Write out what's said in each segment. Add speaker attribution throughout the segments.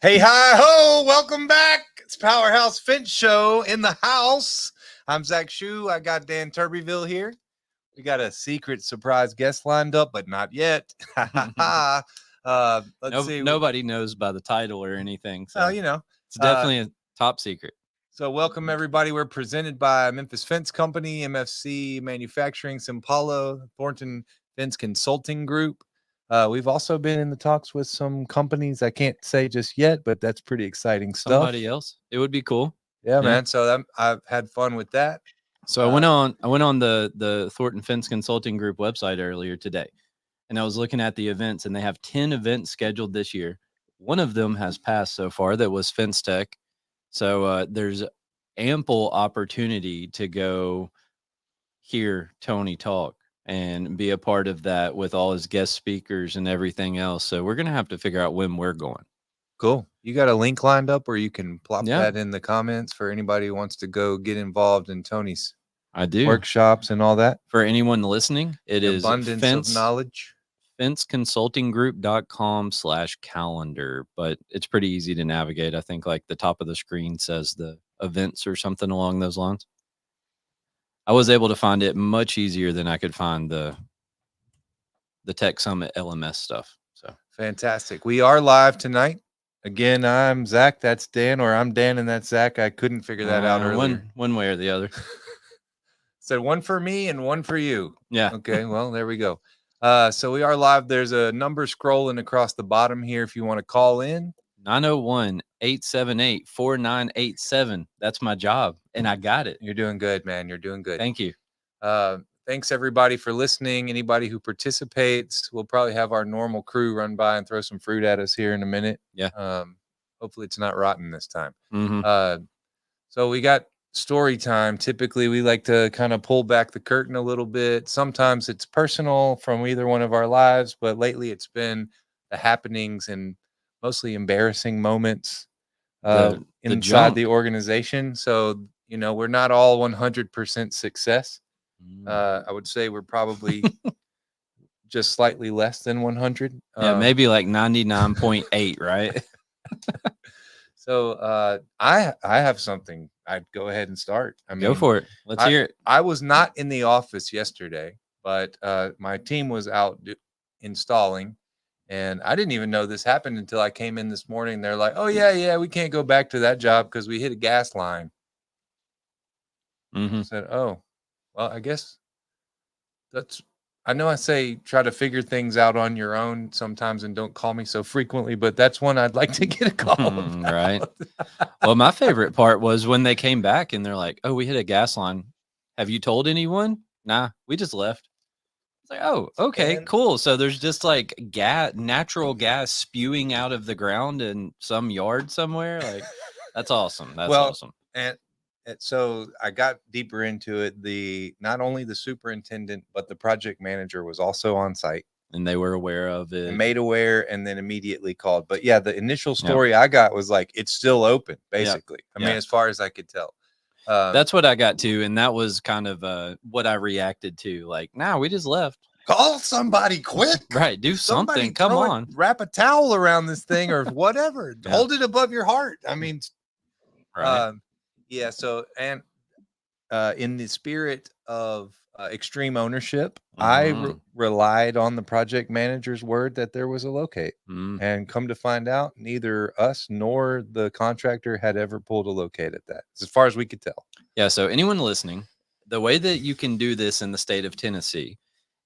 Speaker 1: Hey, hi, ho, welcome back. It's PowerHouse Finch Show in the house. I'm Zach Shue. I got Dan Turbyville here. We got a secret surprise guest lined up, but not yet. Let's see.
Speaker 2: Nobody knows by the title or anything. So it's
Speaker 1: uh,
Speaker 2: definitely a top secret.
Speaker 1: So welcome, everybody. We're presented by Memphis Fence Company, MFC Manufacturing, Simpalo, Thornton Fence Consulting Group. We've also been in the talks with some companies I can't say just yet, but that's pretty exciting stuff.
Speaker 2: Somebody else. It would be cool.
Speaker 1: Yeah, man. So I've had fun with that.
Speaker 2: So I went on the Thornton Fence Consulting Group website earlier today, and I was looking at the events, and they have 10 events scheduled this year. One of them has passed so far. That was Fence Tech. So there's ample opportunity to go hear Tony talk and be a part of that with all his guest speakers and everything else. So we're going to have to figure out when we're going.
Speaker 1: Cool. You got a link lined up where you can plop that in the comments for anybody who wants to go get involved in Tony's workshops and all that.
Speaker 2: For anyone listening, it is
Speaker 1: abundance of knowledge.
Speaker 2: FenceConsultingGroup.com/calendar, but it's pretty easy to navigate. I think like the top of the screen says the events or something along those lines. I was able to find it much easier than I could find the Tech Summit LMS stuff. So
Speaker 1: fantastic. We are live tonight. Again, I'm Zach. That's Dan, or I'm Dan and that's Zach. I couldn't figure that out earlier.
Speaker 2: One way or the other.
Speaker 1: So one for me and one for you.
Speaker 2: Yeah.
Speaker 1: Okay. Well, there we go. So we are live. There's a number scrolling across the bottom here if you want to call in.
Speaker 2: 901-878-4987. That's my job, and I got it.
Speaker 1: You're doing good, man. You're doing good.
Speaker 2: Thank you.
Speaker 1: Thanks, everybody, for listening. Anybody who participates, we'll probably have our normal crew run by and throw some fruit at us here in a minute.
Speaker 2: Yeah.
Speaker 1: Hopefully it's not rotten this time.
Speaker 2: Mm-hmm.
Speaker 1: So we got story time. Typically, we like to kind of pull back the curtain a little bit. Sometimes it's personal from either one of our lives, but lately it's been the happenings and mostly embarrassing moments inside the organization. So, we're not all 100% success. I would say we're probably just slightly less than 100.
Speaker 2: Yeah, maybe like 99.8, right?
Speaker 1: So I have something. I'd go ahead and start.
Speaker 2: Go for it. Let's hear it.
Speaker 1: I was not in the office yesterday, but my team was out installing. And I didn't even know this happened until I came in this morning. They're like, oh, yeah, we can't go back to that job because we hit a gas line.
Speaker 2: Mm-hmm.
Speaker 1: I said, oh, well, I guess I know I say try to figure things out on your own sometimes and don't call me so frequently, but that's one I'd like to get a call about.
Speaker 2: Right. Well, my favorite part was when they came back and they're like, oh, we hit a gas line. Have you told anyone? Nah, we just left. It's like, oh, okay, cool. So there's just like natural gas spewing out of the ground in some yard somewhere. Like, that's awesome. That's awesome.
Speaker 1: And so I got deeper into it. Not only the superintendent, but the project manager was also on site.
Speaker 2: And they were aware of it.
Speaker 1: And made aware and then immediately called. But yeah, the initial story I got was like, it's still open, basically. I mean, as far as I could tell.
Speaker 2: That's what I got too. And that was kind of what I reacted to. Like, nah, we just left.
Speaker 1: Call somebody quick.
Speaker 2: Right. Do something. Come on.
Speaker 1: Wrap a towel around this thing or whatever. Hold it above your heart. I mean,
Speaker 2: right.
Speaker 1: Yeah. So, and in the spirit of extreme ownership, I relied on the project manager's word that there was a locate. And come to find out, neither us nor the contractor had ever pulled a locate at that, as far as we could tell.
Speaker 2: Yeah. So anyone listening, the way that you can do this in the state of Tennessee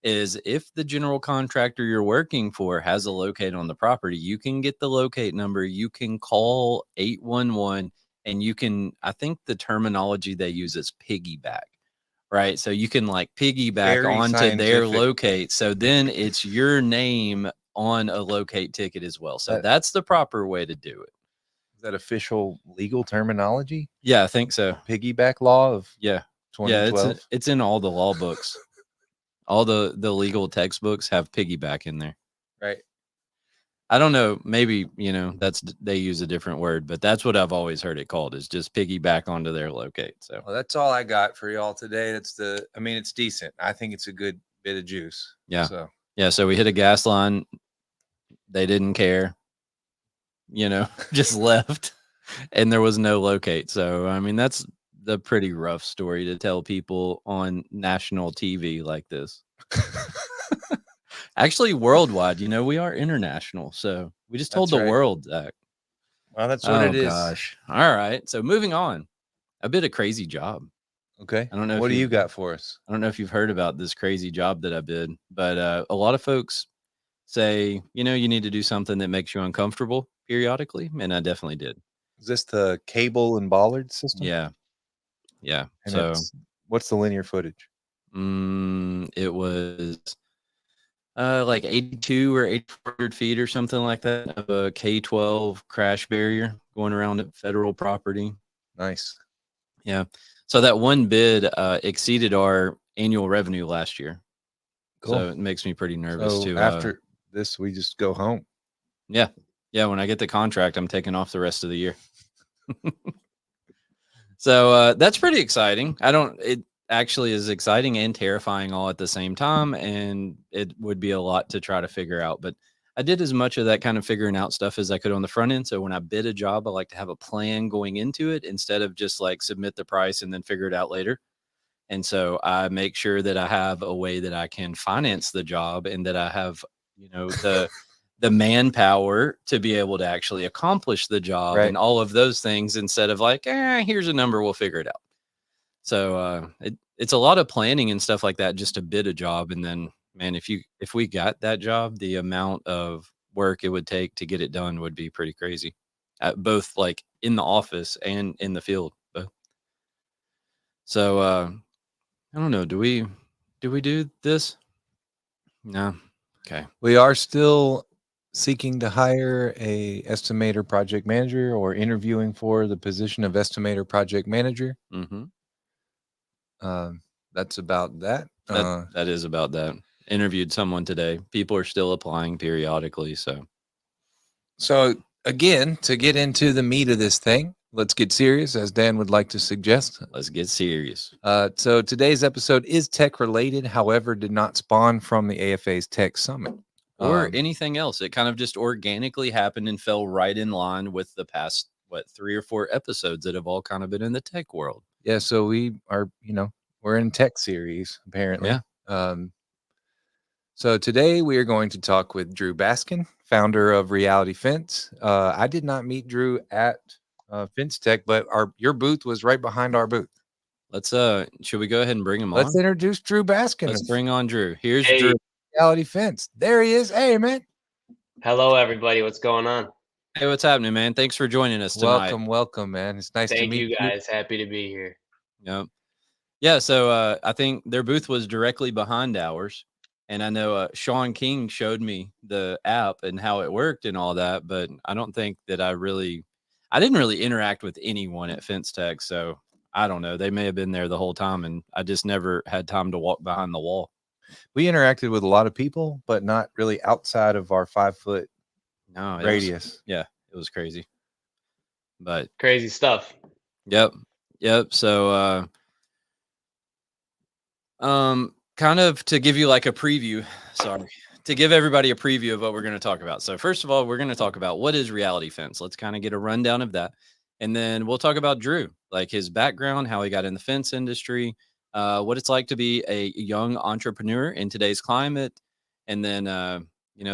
Speaker 2: is if the general contractor you're working for has a locate on the property, you can get the locate number. You can call 811 and you can, I think the terminology they use is piggyback, right? So you can like piggyback onto their locate. So then it's your name on a locate ticket as well. So that's the proper way to do it.
Speaker 1: Is that official legal terminology?
Speaker 2: Yeah, I think so.
Speaker 1: Piggyback law of
Speaker 2: 2012. Yeah, it's in all the law books. All the legal textbooks have piggyback in there.
Speaker 1: Right.
Speaker 2: I don't know. Maybe, they use a different word, but that's what I've always heard it called is just piggyback onto their locate. So
Speaker 1: that's all I got for y'all today. It's decent. I think it's a good bit of juice.
Speaker 2: Yeah. So we hit a gas line. They didn't care. just left and there was no locate. So, I mean, that's the pretty rough story to tell people on national TV like this. Actually, worldwide, we are international. So we just told
Speaker 1: That's
Speaker 2: the
Speaker 1: right.
Speaker 2: world that.
Speaker 1: Well, that's what
Speaker 2: Oh,
Speaker 1: it is.
Speaker 2: gosh. All right. So moving on, a bit of crazy job.
Speaker 1: Okay.
Speaker 2: I don't know
Speaker 1: What
Speaker 2: if
Speaker 1: do you got for us?
Speaker 2: I don't know if you've heard about this crazy job that I did, but a lot of folks say, you need to do something that makes you uncomfortable periodically. And I definitely did.
Speaker 1: Is this the cable and bollard system?
Speaker 2: Yeah. Yeah.
Speaker 1: And
Speaker 2: So
Speaker 1: what's the linear footage?
Speaker 2: it was like 82 or 800 feet or something like that of a K-12 crash barrier going around at federal property.
Speaker 1: Nice.
Speaker 2: Yeah. So that one bid exceeded our annual revenue last year.
Speaker 1: Cool.
Speaker 2: So it makes me pretty nervous
Speaker 1: So
Speaker 2: too.
Speaker 1: after this, we just go home.
Speaker 2: Yeah. Yeah. When I get the contract, I'm taking off the rest of the year. So that's pretty exciting. It actually is exciting and terrifying all at the same time. And it would be a lot to try to figure out. But I did as much of that kind of figuring out stuff as I could on the front end. So when I bid a job, I like to have a plan going into it instead of just like submit the price and then figure it out later. And so I make sure that I have a way that I can finance the job and that I have, the manpower to be able to actually accomplish the job
Speaker 1: Right.
Speaker 2: and all of those things instead of like, here's a number, we'll figure it out. So it's a lot of planning and stuff like that just to bid a job. And then, man, if we got that job, the amount of work it would take to get it done would be pretty crazy, both like in the office and in the field. Both. So I don't know. Do we do this? No. Okay.
Speaker 1: We are still seeking to hire a estimator project manager or interviewing for the position of estimator project manager.
Speaker 2: Mm-hmm.
Speaker 1: That's about that.
Speaker 2: That is about that. Interviewed someone today. People are still applying periodically.
Speaker 1: So again, to get into the meat of this thing, let's get serious, as Dan would like to suggest.
Speaker 2: Let's get serious.
Speaker 1: So today's episode is tech related, however, did not spawn from the AFA's Tech Summit.
Speaker 2: Or anything else. It kind of just organically happened and fell right in line with the past, 3 or 4 episodes that have all kind of been in the tech world.
Speaker 1: Yeah, so we are, we're in tech series, apparently.
Speaker 2: Yeah.
Speaker 1: So today we are going to talk with Drew Baskin, founder of Reality Fence. I did not meet Drew at Fence Tech, but your booth was right behind our booth.
Speaker 2: Let's should we go ahead and bring him on?
Speaker 1: Let's introduce Drew Baskin.
Speaker 2: Let's bring on Drew. Here's
Speaker 3: Hey.
Speaker 2: Drew.
Speaker 1: Reality Fence. There he is. Hey, man.
Speaker 3: Hello, everybody. What's going on?
Speaker 2: Hey, what's happening, man? Thanks for joining us tonight.
Speaker 1: Welcome, man. It's nice to
Speaker 3: Thank
Speaker 1: meet
Speaker 3: you guys. Happy to be here.
Speaker 2: Yep. Yeah, so I think their booth was directly behind ours. And I know Sean King showed me the app and how it worked and all that, but I don't think that I didn't really interact with anyone at Fence Tech. So I don't know. They may have been there the whole time and I just never had time to walk behind the wall.
Speaker 1: We interacted with a lot of people, but not really outside of our 5-foot radius.
Speaker 2: It was crazy. But
Speaker 3: crazy stuff.
Speaker 2: Yep. So kind of to give you like a preview, to give everybody a preview of what we're going to talk about. So first of all, we're going to talk about what is Reality Fence. Let's kind of get a rundown of that. And then we'll talk about Drew, like his background, how he got in the fence industry, what it's like to be a young entrepreneur in today's climate, and then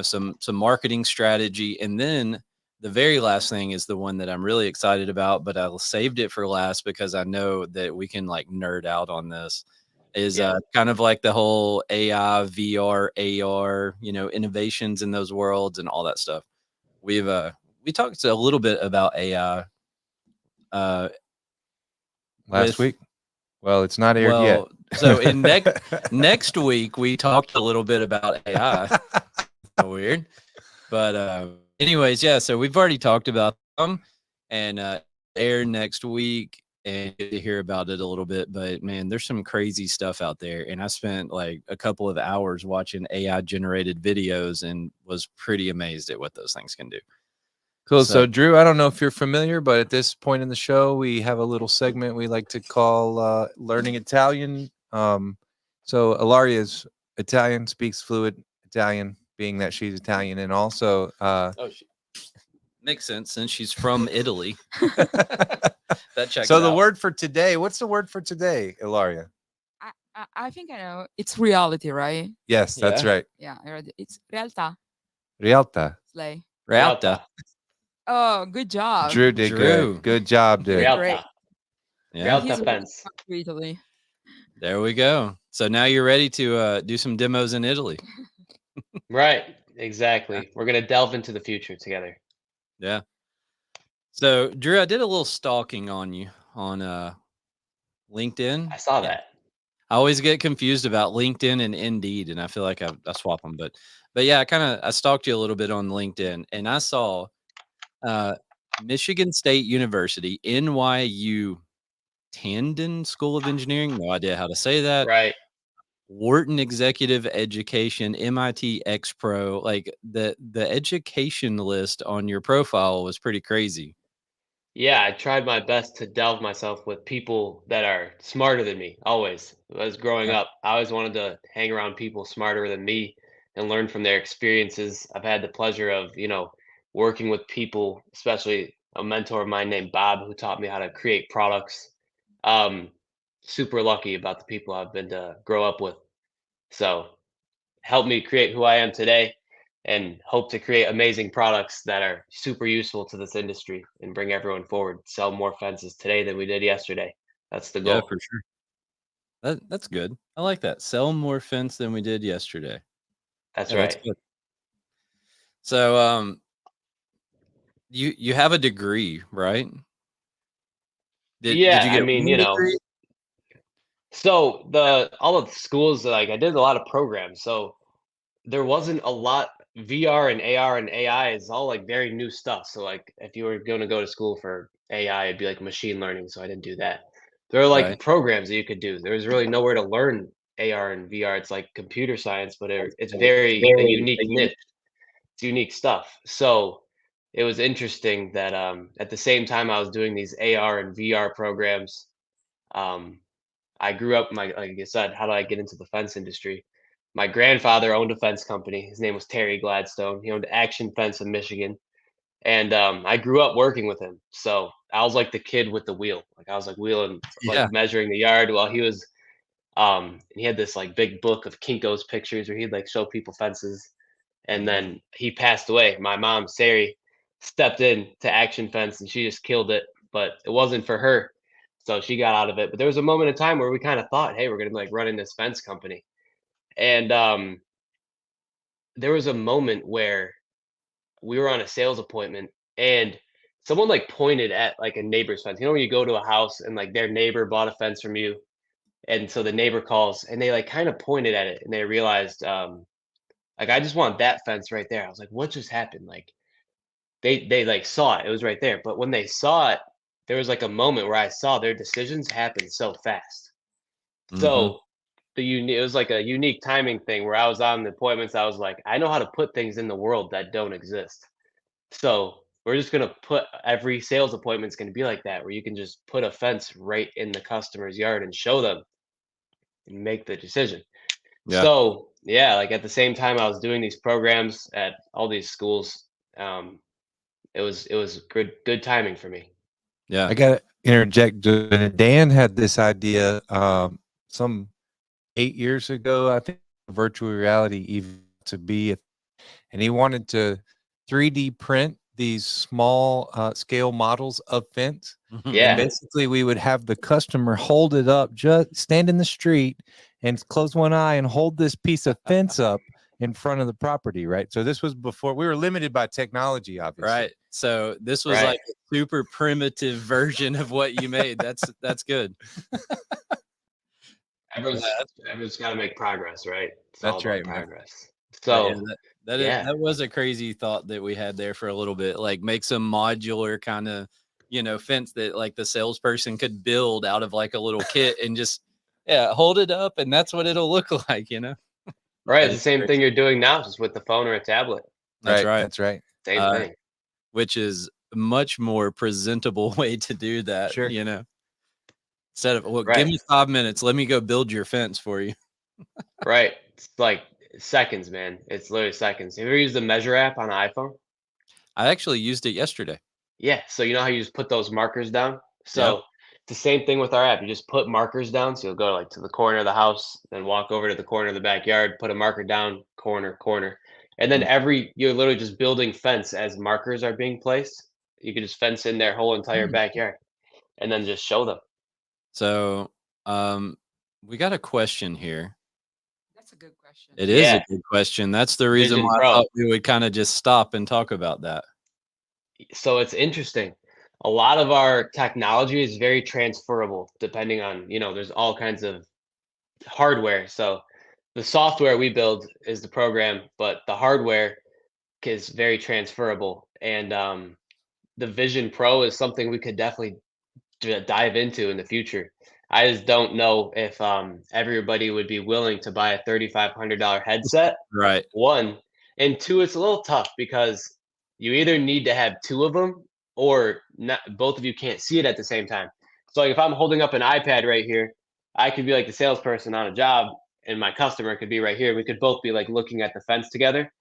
Speaker 2: some marketing strategy. And then the very last thing is the one that I'm really excited about, but I saved it for last because I know that we can like nerd out on this. Is kind of like the whole AI, VR, AR, innovations in those worlds and all that stuff. We talked a little bit about AI
Speaker 1: last week. Well, it's not aired yet.
Speaker 2: So in next week we talked a little bit about AI. Weird, but anyways, yeah. So we've already talked about them, and air next week, and get to hear about it a little bit. But man, there's some crazy stuff out there, and I spent like a couple of hours watching AI generated videos, and was pretty amazed at what those things can do.
Speaker 1: Cool. So Drew, I don't know if you're familiar, but at this point in the show, we have a little segment we like to call Learning Italian. So Ilaria's Italian, speaks fluid Italian, being that she's Italian, and also
Speaker 2: Makes sense since she's from Italy. That checks
Speaker 1: So the
Speaker 2: out.
Speaker 1: word for today, what's the word for today, Ilaria?
Speaker 4: I think I know. It's reality, right?
Speaker 1: Yes, that's
Speaker 2: Yeah.
Speaker 1: right.
Speaker 4: Yeah, I read it. It's realtà.
Speaker 1: Realta.
Speaker 4: Slay.
Speaker 2: Realta.
Speaker 4: Oh, good job.
Speaker 1: Drew did
Speaker 2: Drew.
Speaker 1: good. Good job,
Speaker 4: He
Speaker 1: dude.
Speaker 4: did great.
Speaker 3: Realta.
Speaker 2: Yeah.
Speaker 4: He's
Speaker 3: Realta
Speaker 4: really
Speaker 3: fence.
Speaker 4: from Italy.
Speaker 2: There we go. So now you're ready to do some demos in Italy.
Speaker 3: Right. Exactly. We're gonna delve into the future together.
Speaker 2: Yeah. So Drew, I did a little stalking on you on LinkedIn.
Speaker 3: I saw
Speaker 2: Yeah.
Speaker 3: that.
Speaker 2: I always get confused about LinkedIn and Indeed, and I feel like I swap them. But yeah, I stalked you a little bit on LinkedIn, and I saw Michigan State University, NYU Tandon School of Engineering. No idea how to say that.
Speaker 3: Right.
Speaker 2: Wharton Executive Education, MIT X Pro. Like the education list on your profile was pretty crazy.
Speaker 3: Yeah, I tried my best to delve myself with people that are smarter than me. Always. As growing
Speaker 2: Yeah.
Speaker 3: up, I always wanted to hang around people smarter than me and learn from their experiences. I've had the pleasure of, working with people, especially a mentor of mine named Bob, who taught me how to create products. Um, Super lucky about the people I've been to grow up with. So helped me create who I am today and hope to create amazing products that are super useful to this industry and bring everyone forward. Sell more fences today than we did yesterday. That's the
Speaker 2: Yeah,
Speaker 3: goal.
Speaker 2: for sure. That's good. I like that. Sell more fence than we did yesterday.
Speaker 3: That's
Speaker 2: Yeah, that's
Speaker 3: right.
Speaker 2: good. So you have a degree, right? Did
Speaker 3: Yeah,
Speaker 2: you
Speaker 3: I
Speaker 2: get
Speaker 3: mean,
Speaker 2: one degree?
Speaker 3: so the all of the schools, like I did a lot of programs, so there wasn't a lot. VR and AR and AI is all like very new stuff. So like if you were going to go to school for AI, it'd be like machine learning. So I didn't do that. There are
Speaker 2: Right.
Speaker 3: like programs that you could do. There was really nowhere to learn AR and VR. It's like computer science, but it's very a unique niche. It's unique stuff. So it was interesting that at the same time I was doing these AR and VR programs, um, I grew up like I said, how did I get into the fence industry? My grandfather owned a fence company. His name was Terry Gladstone. He owned Action Fence in Michigan. And I grew up working with him. So I was like the kid with the wheel. Like I was like wheeling, like
Speaker 2: Yeah.
Speaker 3: measuring the yard while he was he had this like big book of Kinko's pictures where he'd like show people fences. And then he passed away. My mom, Sari, stepped in to Action Fence and she just killed it. But it wasn't for her. So she got out of it. But there was a moment in time where we kind of thought, hey, we're gonna be like running this fence company. And there was a moment where we were on a sales appointment and someone like pointed at like a neighbor's fence. You know when you go to a house and like their neighbor bought a fence from you, and so the neighbor calls and they like kind of pointed at it and they realized like I just want that fence right there. I was like, what just happened? Like they like saw it. It was right there. But when they saw it, there was like a moment where I saw their decisions happen so fast.
Speaker 2: Mhm.
Speaker 3: So it was like a unique timing thing where I was on the appointments. I was like, I know how to put things in the world that don't exist. So we're just gonna put every sales appointment's gonna be like that, where you can just put a fence right in the customer's yard and show them and make the decision.
Speaker 2: Yeah.
Speaker 3: So yeah, like at the same time I was doing these programs at all these schools, it was good timing for me.
Speaker 2: Yeah.
Speaker 1: I got to interject. Dan had this idea some 8 years ago, I think, virtual reality even to be, and he wanted to 3D print these small scale models of fence.
Speaker 2: Mhm.
Speaker 1: And
Speaker 3: Yeah.
Speaker 1: basically, we would have the customer hold it up, just stand in the street and close one eye and hold this piece of fence up in front of the property, right? So this was before we were limited by technology, obviously.
Speaker 2: Right. So this was
Speaker 3: Right.
Speaker 2: like a super primitive version of what you made. That's good.
Speaker 3: Everyone's got to make progress, right? It's all
Speaker 1: That's
Speaker 3: about
Speaker 1: right, man.
Speaker 3: progress.
Speaker 2: But yeah,
Speaker 3: So
Speaker 2: that
Speaker 3: yeah,
Speaker 2: was a crazy thought that we had there for a little bit. Like make some modular kind of, fence that like the salesperson could build out of like a little kit and just hold it up and that's what it'll look like.
Speaker 3: right.
Speaker 2: But
Speaker 3: It's the
Speaker 2: it's
Speaker 3: same
Speaker 2: crazy.
Speaker 3: thing you're doing now, just with the phone or a tablet.
Speaker 2: That's
Speaker 1: Right.
Speaker 2: right.
Speaker 1: That's right.
Speaker 3: Same thing.
Speaker 2: Which is a much more presentable way to do that,
Speaker 1: Sure.
Speaker 2: Instead of, well, give
Speaker 3: Right.
Speaker 2: me 5 minutes, let me go build your fence for you.
Speaker 3: Right. It's like seconds, man. It's literally seconds. Have you ever used the Measure app on the iPhone?
Speaker 2: I actually used it yesterday.
Speaker 3: Yeah, so you know how you just put those markers down?
Speaker 2: Yep.
Speaker 3: So it's the same thing with our app. You just put markers down. So you'll go like to the corner of the house, then walk over to the corner of the backyard, put a marker down, corner, corner. And then
Speaker 2: Mm.
Speaker 3: you're literally just building fence as markers are being placed. You can just fence in their whole entire
Speaker 2: Mm.
Speaker 3: backyard and then just show them.
Speaker 2: So, we got a question here.
Speaker 4: That's a good question.
Speaker 2: It is a
Speaker 3: Yeah,
Speaker 2: good question. That's the reason
Speaker 3: Vision
Speaker 2: why I
Speaker 3: Pro.
Speaker 2: thought we would kinda just stop and talk about that.
Speaker 3: So it's interesting. A lot of our technology is very transferable depending on, there's all kinds of hardware. So the software we build is the program, but the hardware is very transferable. And the Vision Pro is something we could definitely dive into in the future. I just don't know if everybody would be willing to buy a $3,500 headset.
Speaker 2: Right.
Speaker 3: One, and two, it's a little tough because you either need to have two of them or not, both of you can't see it at the same time. So like if I'm holding up an iPad right here, I could be like the salesperson on a job and my customer could be right here. We could both be like looking at the fence together.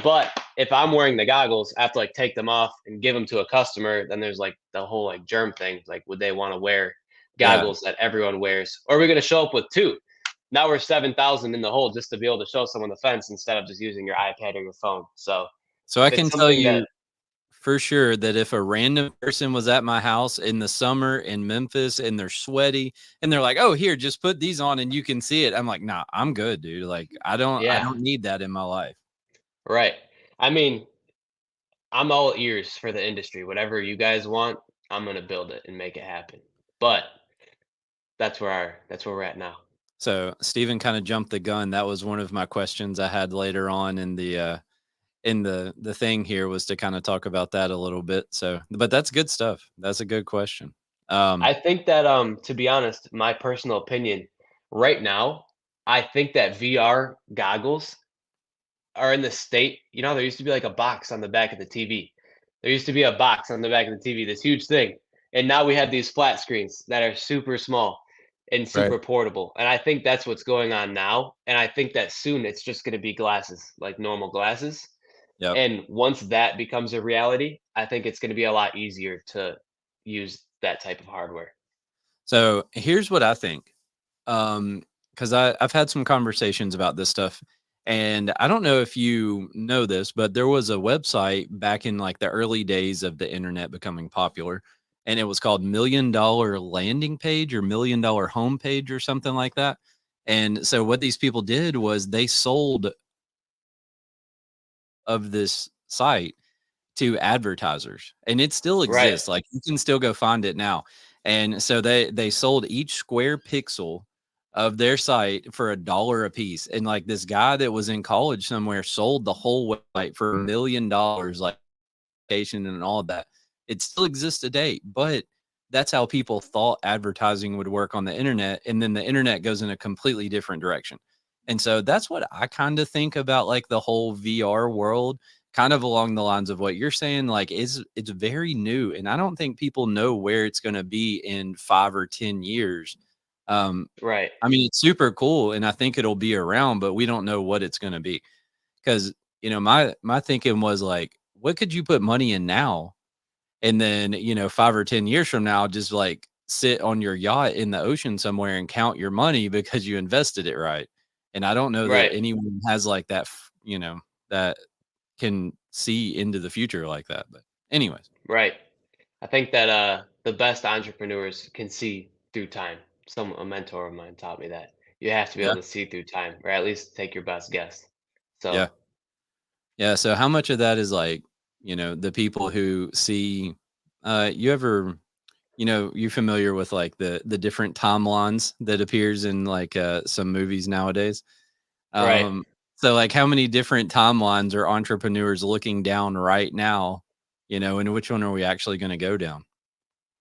Speaker 3: But if I'm wearing the goggles, I have to like take them off and give them to a customer. Then there's like the whole like germ thing. Like, would they want to wear
Speaker 2: Yeah.
Speaker 3: goggles that everyone wears? Or are we going to show up with two? Now we're 7,000 in the hole just to be able to show someone the fence instead of just using your iPad or your phone. So
Speaker 2: So I
Speaker 3: if it's
Speaker 2: can tell
Speaker 3: something that,
Speaker 2: you for sure that if a random person was at my house in the summer in Memphis and they're sweaty and they're like, "Oh, here, just put these on and you can see it." I'm like, "Nah, I'm good, dude. Like, I
Speaker 3: yeah,
Speaker 2: don't need that in my life."
Speaker 3: right. I mean, I'm all ears for the industry. Whatever you guys want, I'm going to build it and make it happen. But that's where we're at now.
Speaker 2: So, Steven kind of jumped the gun. That was one of my questions I had later on in the thing here was to kind of talk about that a little bit. So, but that's good stuff. That's a good question.
Speaker 3: I think that to be honest, my personal opinion right now, I think that VR goggles are in the state, there used to be like a box on the back of the TV. There used to be a box on the back of the TV, this huge thing. And now we have these flat screens that are super small and
Speaker 1: Right.
Speaker 3: super portable. And I think that's what's going on now. And I think that soon it's just going to be glasses, like normal glasses.
Speaker 2: Yep.
Speaker 3: And once that becomes a reality, I think it's going to be a lot easier to use that type of hardware.
Speaker 2: So here's what I think. Because I've had some conversations about this stuff, and I don't know if you know this, but there was a website back in like the early days of the internet becoming popular, and it was called $1,000,000 Landing Page or $1,000,000 Homepage or something like that. And so what these people did was they sold of this site to advertisers, and it still
Speaker 3: Right.
Speaker 2: exists. Like you can still go find it now. And so they sold each square pixel of their site for $1 a piece. And like this guy that was in college somewhere sold the whole website for $1,000,000, like education and all of that. It still exists today, but that's how people thought advertising would work on the internet. And then the internet goes in a completely different direction. And so that's what I kind of think about like the whole VR world, kind of along the lines of what you're saying. Like it's very new. And I don't think people know where it's going to be in 5 or 10 years. Um,
Speaker 3: Right.
Speaker 2: I mean, it's super cool and I think it'll be around, but we don't know what it's going to be. Cause my thinking was like, what could you put money in now? And then, 5 or 10 years from now, just like sit on your yacht in the ocean somewhere and count your money because you invested it right. And I don't know that
Speaker 3: Right.
Speaker 2: anyone has like that, that can see into the future like that. But anyways,
Speaker 3: Right. I think that the best entrepreneurs can see through time. A mentor of mine taught me that you have to be
Speaker 2: yeah,
Speaker 3: able to see through time, or at least take your best guess.
Speaker 2: yeah,
Speaker 3: So
Speaker 2: yeah. So how much of that is like, the people who see, you ever, you're familiar with like the different timelines that appears in like some movies nowadays.
Speaker 3: right,
Speaker 2: Um, so like how many different timelines are entrepreneurs looking down right now, and which one are we actually going to go down?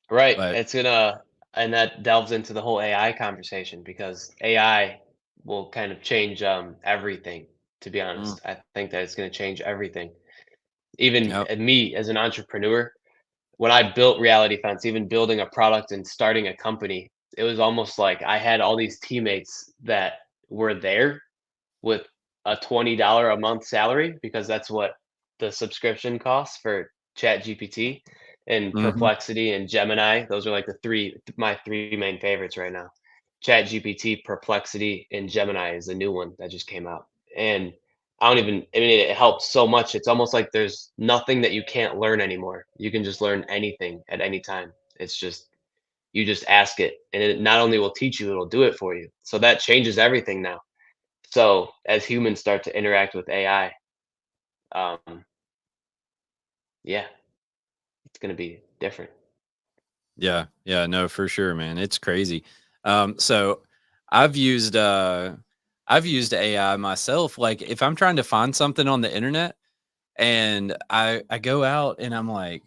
Speaker 3: right.
Speaker 2: But
Speaker 3: And that delves into the whole AI conversation because AI will kind of change everything. To be
Speaker 2: mm,
Speaker 3: honest, I think that it's going to change everything. Even
Speaker 2: yep,
Speaker 3: me as an entrepreneur, when I built Reality Fence, even building a product and starting a company, it was almost like I had all these teammates that were there with a $20 a month salary because that's what the subscription costs for Chat GPT and
Speaker 2: Hmm.
Speaker 3: Perplexity and Gemini. Those are like my three main favorites right now. Chat GPT, Perplexity, and Gemini is the new one that just came out. And I mean, it helps so much. It's almost like there's nothing that you can't learn anymore. You can just learn anything at any time. It's just, you just ask it, and it not only will teach you, it'll do it for you. So that changes everything now. So as humans start to interact with AI, um, yeah, it's going to be different.
Speaker 2: Yeah, yeah, no, for sure, man. It's crazy. So I've used uh I've used AI myself. Like if I'm trying to find something on the internet and I go out and I'm like,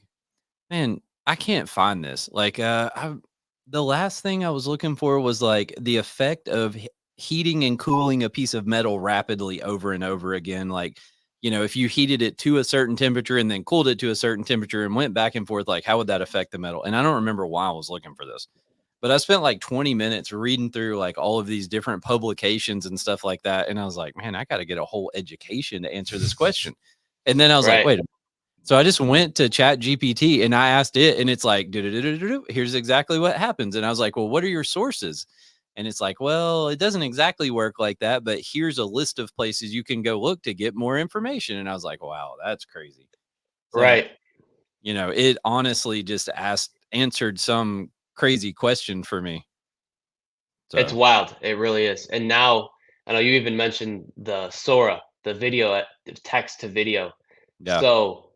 Speaker 2: man, I can't find this. Like the last thing I was looking for was like the effect of heating and cooling a piece of metal rapidly over and over again. Like, if you heated it to a certain temperature and then cooled it to a certain temperature and went back and forth, like how would that affect the metal? And I don't remember why I was looking for this, but I spent like 20 minutes reading through like all of these different publications and stuff like that. And I was like, man, I got to get a whole education to answer this question. And then I was like,
Speaker 3: Right.
Speaker 2: wait a, so I just went to Chat GPT and I asked it, and it's like, "Do-do-do-do-do-do, here's exactly what happens." And I was like, well, what are your sources? And it's like, well, it doesn't exactly work like that, but here's a list of places you can go look to get more information. And I was like, wow, that's crazy. So,
Speaker 3: Right.
Speaker 2: it honestly just answered some crazy question for me.
Speaker 3: It's
Speaker 2: So,
Speaker 3: wild. It really is. And now, I know you even mentioned the Sora, the video, text to video.
Speaker 2: yeah,
Speaker 3: So,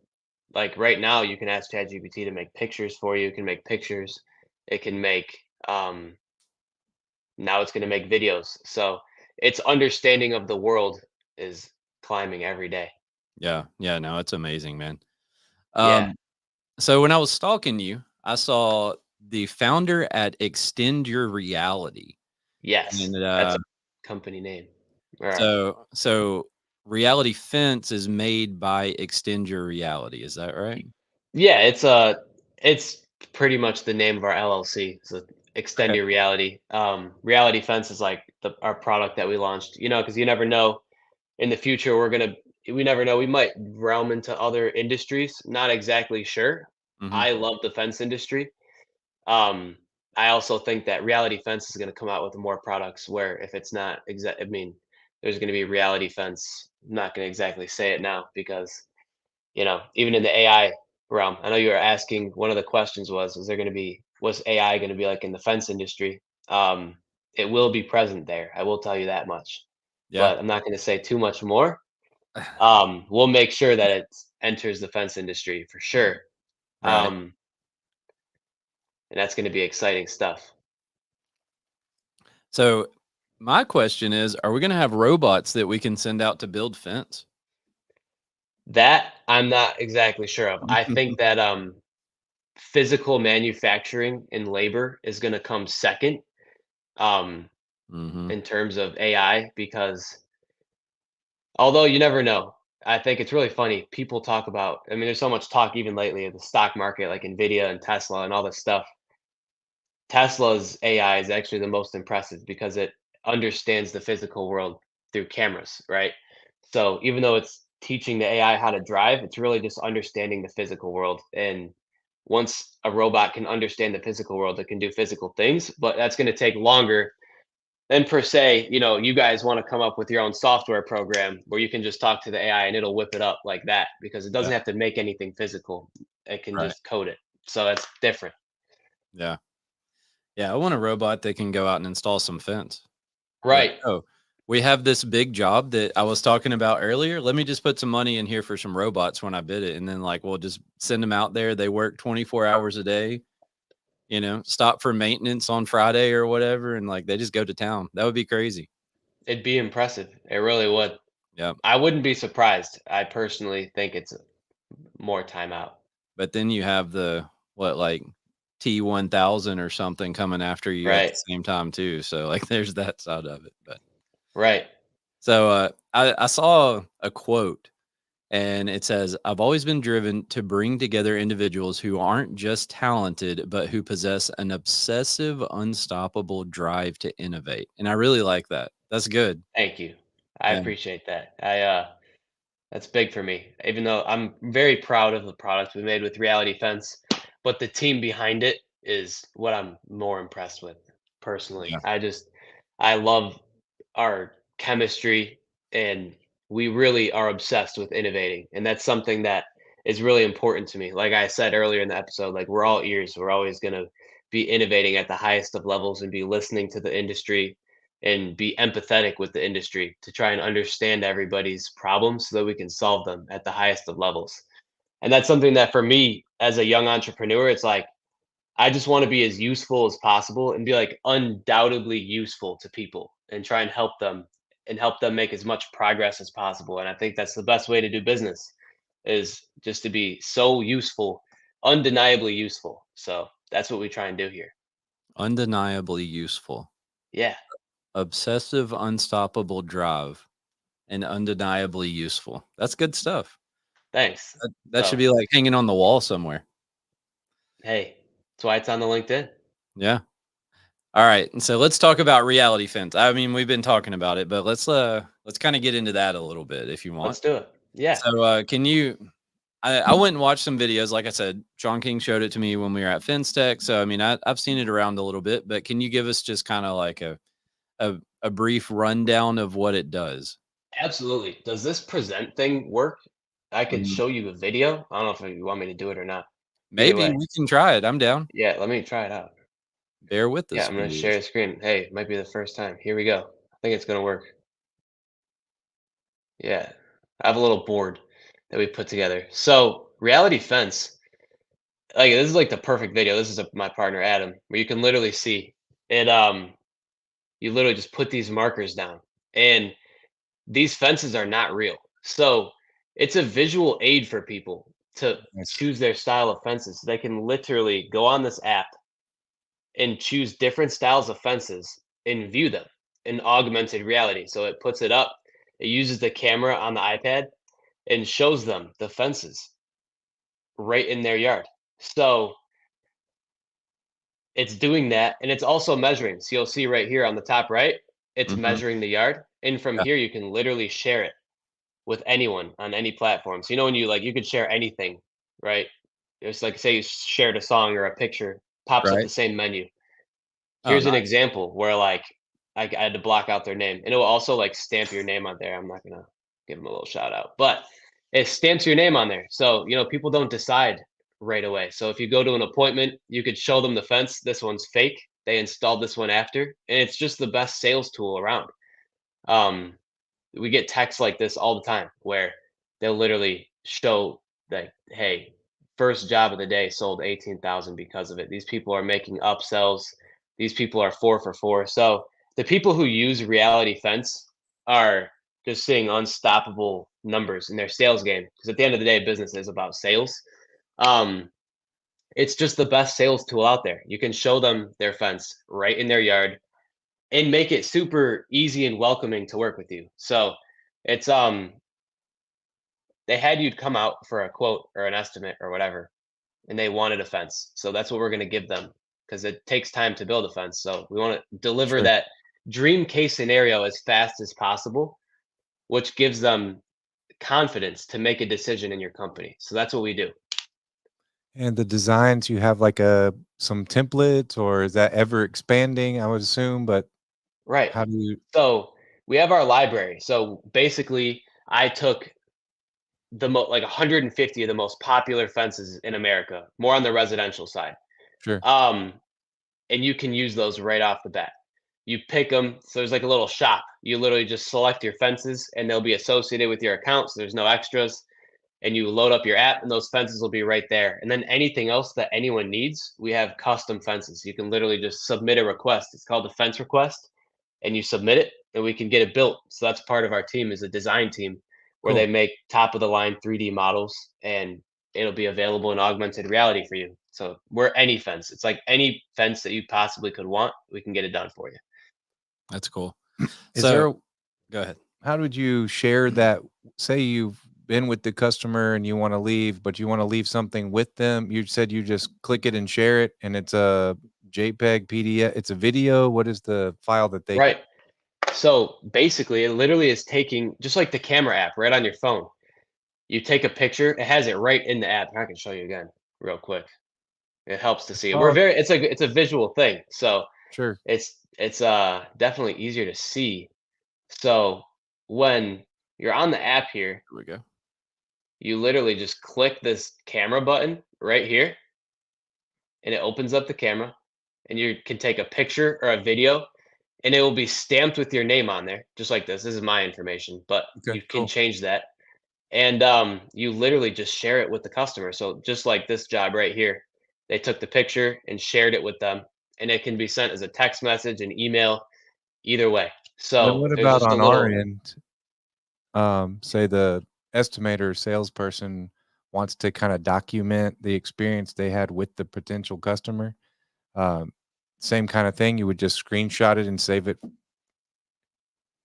Speaker 3: like right now, you can ask ChatGPT to make pictures for you. It can make pictures. It can make, now it's going to make videos. So, its understanding of the world is climbing every day.
Speaker 2: yeah, yeah, no, it's amazing, man.
Speaker 3: Yeah.
Speaker 2: Um, so when I was stalking you, I saw the founder at Extend Your Reality.
Speaker 3: Yes.
Speaker 2: And
Speaker 3: That's a company name. All right.
Speaker 2: so Reality Fence is made by Extend Your Reality, is that right?
Speaker 3: Yeah, it's pretty much the name of our LLC. So Extend
Speaker 2: Okay.
Speaker 3: Your Reality. Reality Fence is like our product that we launched. Because you never know in the future we never know, we might realm into other industries. Not exactly sure.
Speaker 2: Mhm.
Speaker 3: I love the fence industry. Um, I also think that Reality Fence is going to come out with more products where if it's not exact, I mean, there's going to be Reality Fence. I'm not going to exactly say it now because even in the AI realm, I know you were asking, one of the questions was AI going to be like in the fence industry? It will be present there. I will tell you that much,
Speaker 2: Yeah.
Speaker 3: but I'm not going to say too much more. We'll make sure that it enters the fence industry for sure.
Speaker 2: Right.
Speaker 3: Um, and that's going to be exciting stuff.
Speaker 2: So my question is, are we gonna have robots that we can send out to build fence?
Speaker 3: That I'm not exactly sure of. I think that physical manufacturing and labor is going to come second. Um,
Speaker 2: Mhm.
Speaker 3: in terms of AI because although you never know, I think it's really funny. People talk about, I mean, there's so much talk even lately of the stock market, like Nvidia and Tesla and all this stuff. Tesla's AI is actually the most impressive because it understands the physical world through cameras, right? So even though it's teaching the AI how to drive, it's really just understanding the physical world. And once a robot can understand the physical world, it can do physical things, but that's going to take longer. Then per se, you guys want to come up with your own software program where you can just talk to the AI and it'll whip it up like that because it
Speaker 2: Yeah.
Speaker 3: doesn't have to make anything physical. It can
Speaker 2: Right.
Speaker 3: just code it. So that's different.
Speaker 2: Yeah. Yeah, I want a robot that can go out and install some fence. Like,
Speaker 3: Right.
Speaker 2: "Oh, we have this big job that I was talking about earlier. Let me just put some money in here for some robots when I bid it." And then, like, we'll just send them out there. They work 24 hours a day, stop for maintenance on Friday or whatever, and, like, they just go to town. That would be crazy.
Speaker 3: It'd be impressive. It really would.
Speaker 2: Yeah.
Speaker 3: I wouldn't be surprised. I personally think it's more time out.
Speaker 2: But then you have the what, like, T1000 or something coming after you at the
Speaker 3: Right.
Speaker 2: same time too. So, like, there's that side of it. But
Speaker 3: Right.
Speaker 2: so, I saw a quote. And it says, I've always been driven to bring together individuals who aren't just talented, but who possess an obsessive, unstoppable drive to innovate. And I really like that. That's good.
Speaker 3: Thank you. I
Speaker 2: Yeah.
Speaker 3: appreciate that. That's big for me. Even though I'm very proud of the product we made with Reality Fence, but the team behind it is what I'm more impressed with personally.
Speaker 2: Yeah.
Speaker 3: I love our chemistry, and we really are obsessed with innovating. And that's something that is really important to me. Like I said earlier in the episode, like we're all ears. We're always going to be innovating at the highest of levels and be listening to the industry and be empathetic with the industry to try and understand everybody's problems so that we can solve them at the highest of levels. And that's something that for me as a young entrepreneur, it's like I just want to be as useful as possible and be like undoubtedly useful to people and try and help them make as much progress as possible. And I think that's the best way to do business is just to be so useful, undeniably useful. So that's what we try and do here.
Speaker 2: Undeniably useful.
Speaker 3: Yeah.
Speaker 2: Obsessive, unstoppable drive, and undeniably useful. That's good stuff.
Speaker 3: Thanks.
Speaker 2: That
Speaker 3: So,
Speaker 2: should be like hanging on the wall somewhere.
Speaker 3: hey, that's why it's on the LinkedIn.
Speaker 2: Yeah. All right. And so let's talk about Reality Fence. I mean, we've been talking about it, but let's kind of get into that a little bit if you want.
Speaker 3: Let's do it. Yeah.
Speaker 2: So can you I went and watched some videos. Like I said, John King showed it to me when we were at FinStech. So I mean, I've seen it around a little bit, but can you give us just kind of like a brief rundown of what it does?
Speaker 3: Absolutely. Does this present thing work? I could
Speaker 2: Mhm.
Speaker 3: show you a video. I don't know if you want me to do it or not. Either
Speaker 2: Maybe
Speaker 3: way.
Speaker 2: we can try it. I'm down.
Speaker 3: Yeah, let me try it out.
Speaker 2: Bear with
Speaker 3: Yeah,
Speaker 2: us,
Speaker 3: I'm gonna share
Speaker 2: please.
Speaker 3: the screen. Hey, it might be the first time. Here we go. I think it's gonna work. Yeah. I have a little board that we put together. So Reality Fence, like this is like the perfect video. This is my partner Adam, where you can literally see it. You literally just put these markers down, and these fences are not real. So it's a visual aid for people to
Speaker 1: Nice.
Speaker 3: choose their style of fences. They can literally go on this app and choose different styles of fences and view them in augmented reality. So it puts it up, it uses the camera on the iPad and shows them the fences right in their yard. So it's doing that and it's also measuring. So you'll see right here on the top right, it's
Speaker 2: Mhm.
Speaker 3: measuring the yard. And from
Speaker 2: Yeah.
Speaker 3: here, you can literally share it with anyone on any platform. So you know when you could share anything, right? It's like say you shared a song or a picture, pops up
Speaker 2: Right.
Speaker 3: the same menu.
Speaker 2: Oh,
Speaker 3: Here's an
Speaker 2: nice.
Speaker 3: example where like I had to block out their name, and it will also like stamp your name on there. I'm not gonna give them a little shout out, but it stamps your name on there. So you know people don't decide right away. So if you go to an appointment, you could show them the fence. This one's fake. They installed this one after, and it's just the best sales tool around. Um, we get texts like this all the time where they'll literally show that, hey, first job of the day sold 18,000 because of it. These people are making upsells. These people are 4 for 4. So the people who use Reality Fence are just seeing unstoppable numbers in their sales game. Because at the end of the day, business is about sales. Um, it's just the best sales tool out there. You can show them their fence right in their yard and make it super easy and welcoming to work with you. So it's they had you come out for a quote or an estimate or whatever, and they wanted a fence. So that's what we're going to give them because it takes time to build a fence. So we want to deliver
Speaker 2: Sure.
Speaker 3: that dream case scenario as fast as possible, which gives them confidence to make a decision in your company. So that's what we do.
Speaker 1: And the designs, you have like some templates, or is that ever expanding? I would assume, but
Speaker 3: Right.
Speaker 1: how do you?
Speaker 3: So we have our library. So basically, I took like 150 of the most popular fences in America, more on the residential side.
Speaker 1: Sure.
Speaker 3: Um, and you can use those right off the bat. You pick them. So there's like a little shop. You literally just select your fences and they'll be associated with your account. So there's no extras. And you load up your app and those fences will be right there. And then anything else that anyone needs, we have custom fences. You can literally just submit a request. It's called a fence request. And you submit it and we can get it built. So that's part of our team is a design team where they
Speaker 1: Cool.
Speaker 3: make top of the line 3D models and it'll be available in augmented reality for you. So we're any fence. It's like any fence that you possibly could want, we can get it done for you.
Speaker 2: That's cool.
Speaker 1: Is there?
Speaker 2: Go ahead.
Speaker 1: How would you share that? Say you've been with the customer and you want to leave, but you want to leave something with them. You said you just click it and share it, and it's a JPEG, PDF. It's a video. What is the file that they can?
Speaker 3: Right. So basically, it literally is taking just like the camera app right on your phone. You take a picture. It has it right in the app. I can show you again real quick. It helps to
Speaker 1: I
Speaker 3: see it. We're
Speaker 1: saw
Speaker 3: very it's a visual thing, so
Speaker 1: sure.
Speaker 3: it's definitely easier to see. So when you're on the app here,
Speaker 2: Here we go.
Speaker 3: you literally just click this camera button right here, and it opens up the camera, and you can take a picture or a video, and it will be stamped with your name on there, just like this. This is my information, but
Speaker 1: Okay,
Speaker 3: you can
Speaker 1: cool.
Speaker 3: change that. And you literally just share it with the customer. So just like this job right here, they took the picture and shared it with them, and it can be sent as a text message, an email, either way.
Speaker 1: Then
Speaker 3: So
Speaker 1: what
Speaker 3: there's
Speaker 1: about
Speaker 3: just a
Speaker 1: on our
Speaker 3: little
Speaker 1: end? Say the estimator or salesperson wants to kind of document the experience they had with the potential customer. Um, Same kind of thing. You would just screenshot it and save it.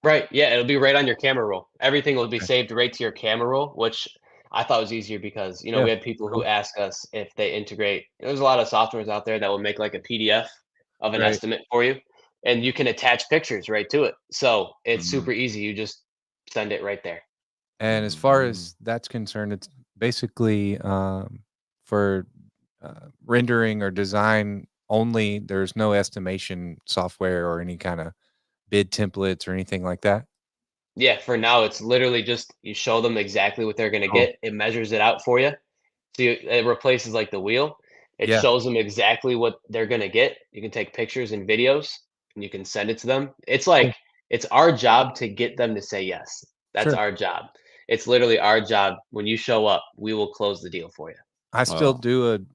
Speaker 3: right. Yeah, it'll be right on your camera roll. Everything will be
Speaker 1: Okay.
Speaker 3: saved right to your camera roll, which I thought was easier because
Speaker 1: Yeah.
Speaker 3: we had people who
Speaker 1: Cool.
Speaker 3: ask us if they integrate. There's a lot of softwares out there that will make like a PDF of an
Speaker 1: Right.
Speaker 3: estimate for you, and you can attach pictures right to it. So it's
Speaker 2: Mm,
Speaker 3: super easy. You just send it right there.
Speaker 1: And as far as that's concerned, it's basically for rendering or design only. There's no estimation software or any kind of bid templates or anything like that.
Speaker 3: Yeah, for now, it's literally just you show them exactly what they're gonna
Speaker 1: Cool.
Speaker 3: get. It measures it out for you. So it replaces like the wheel. It
Speaker 1: Yeah.
Speaker 3: shows them exactly what they're gonna get. You can take pictures and videos, and you can send it to them. It's
Speaker 1: Cool.
Speaker 3: like it's our job to get them to say yes. That's
Speaker 1: Sure.
Speaker 3: our job. It's literally our job. When you show up, we will close the deal for you.
Speaker 1: I still
Speaker 2: well,
Speaker 1: do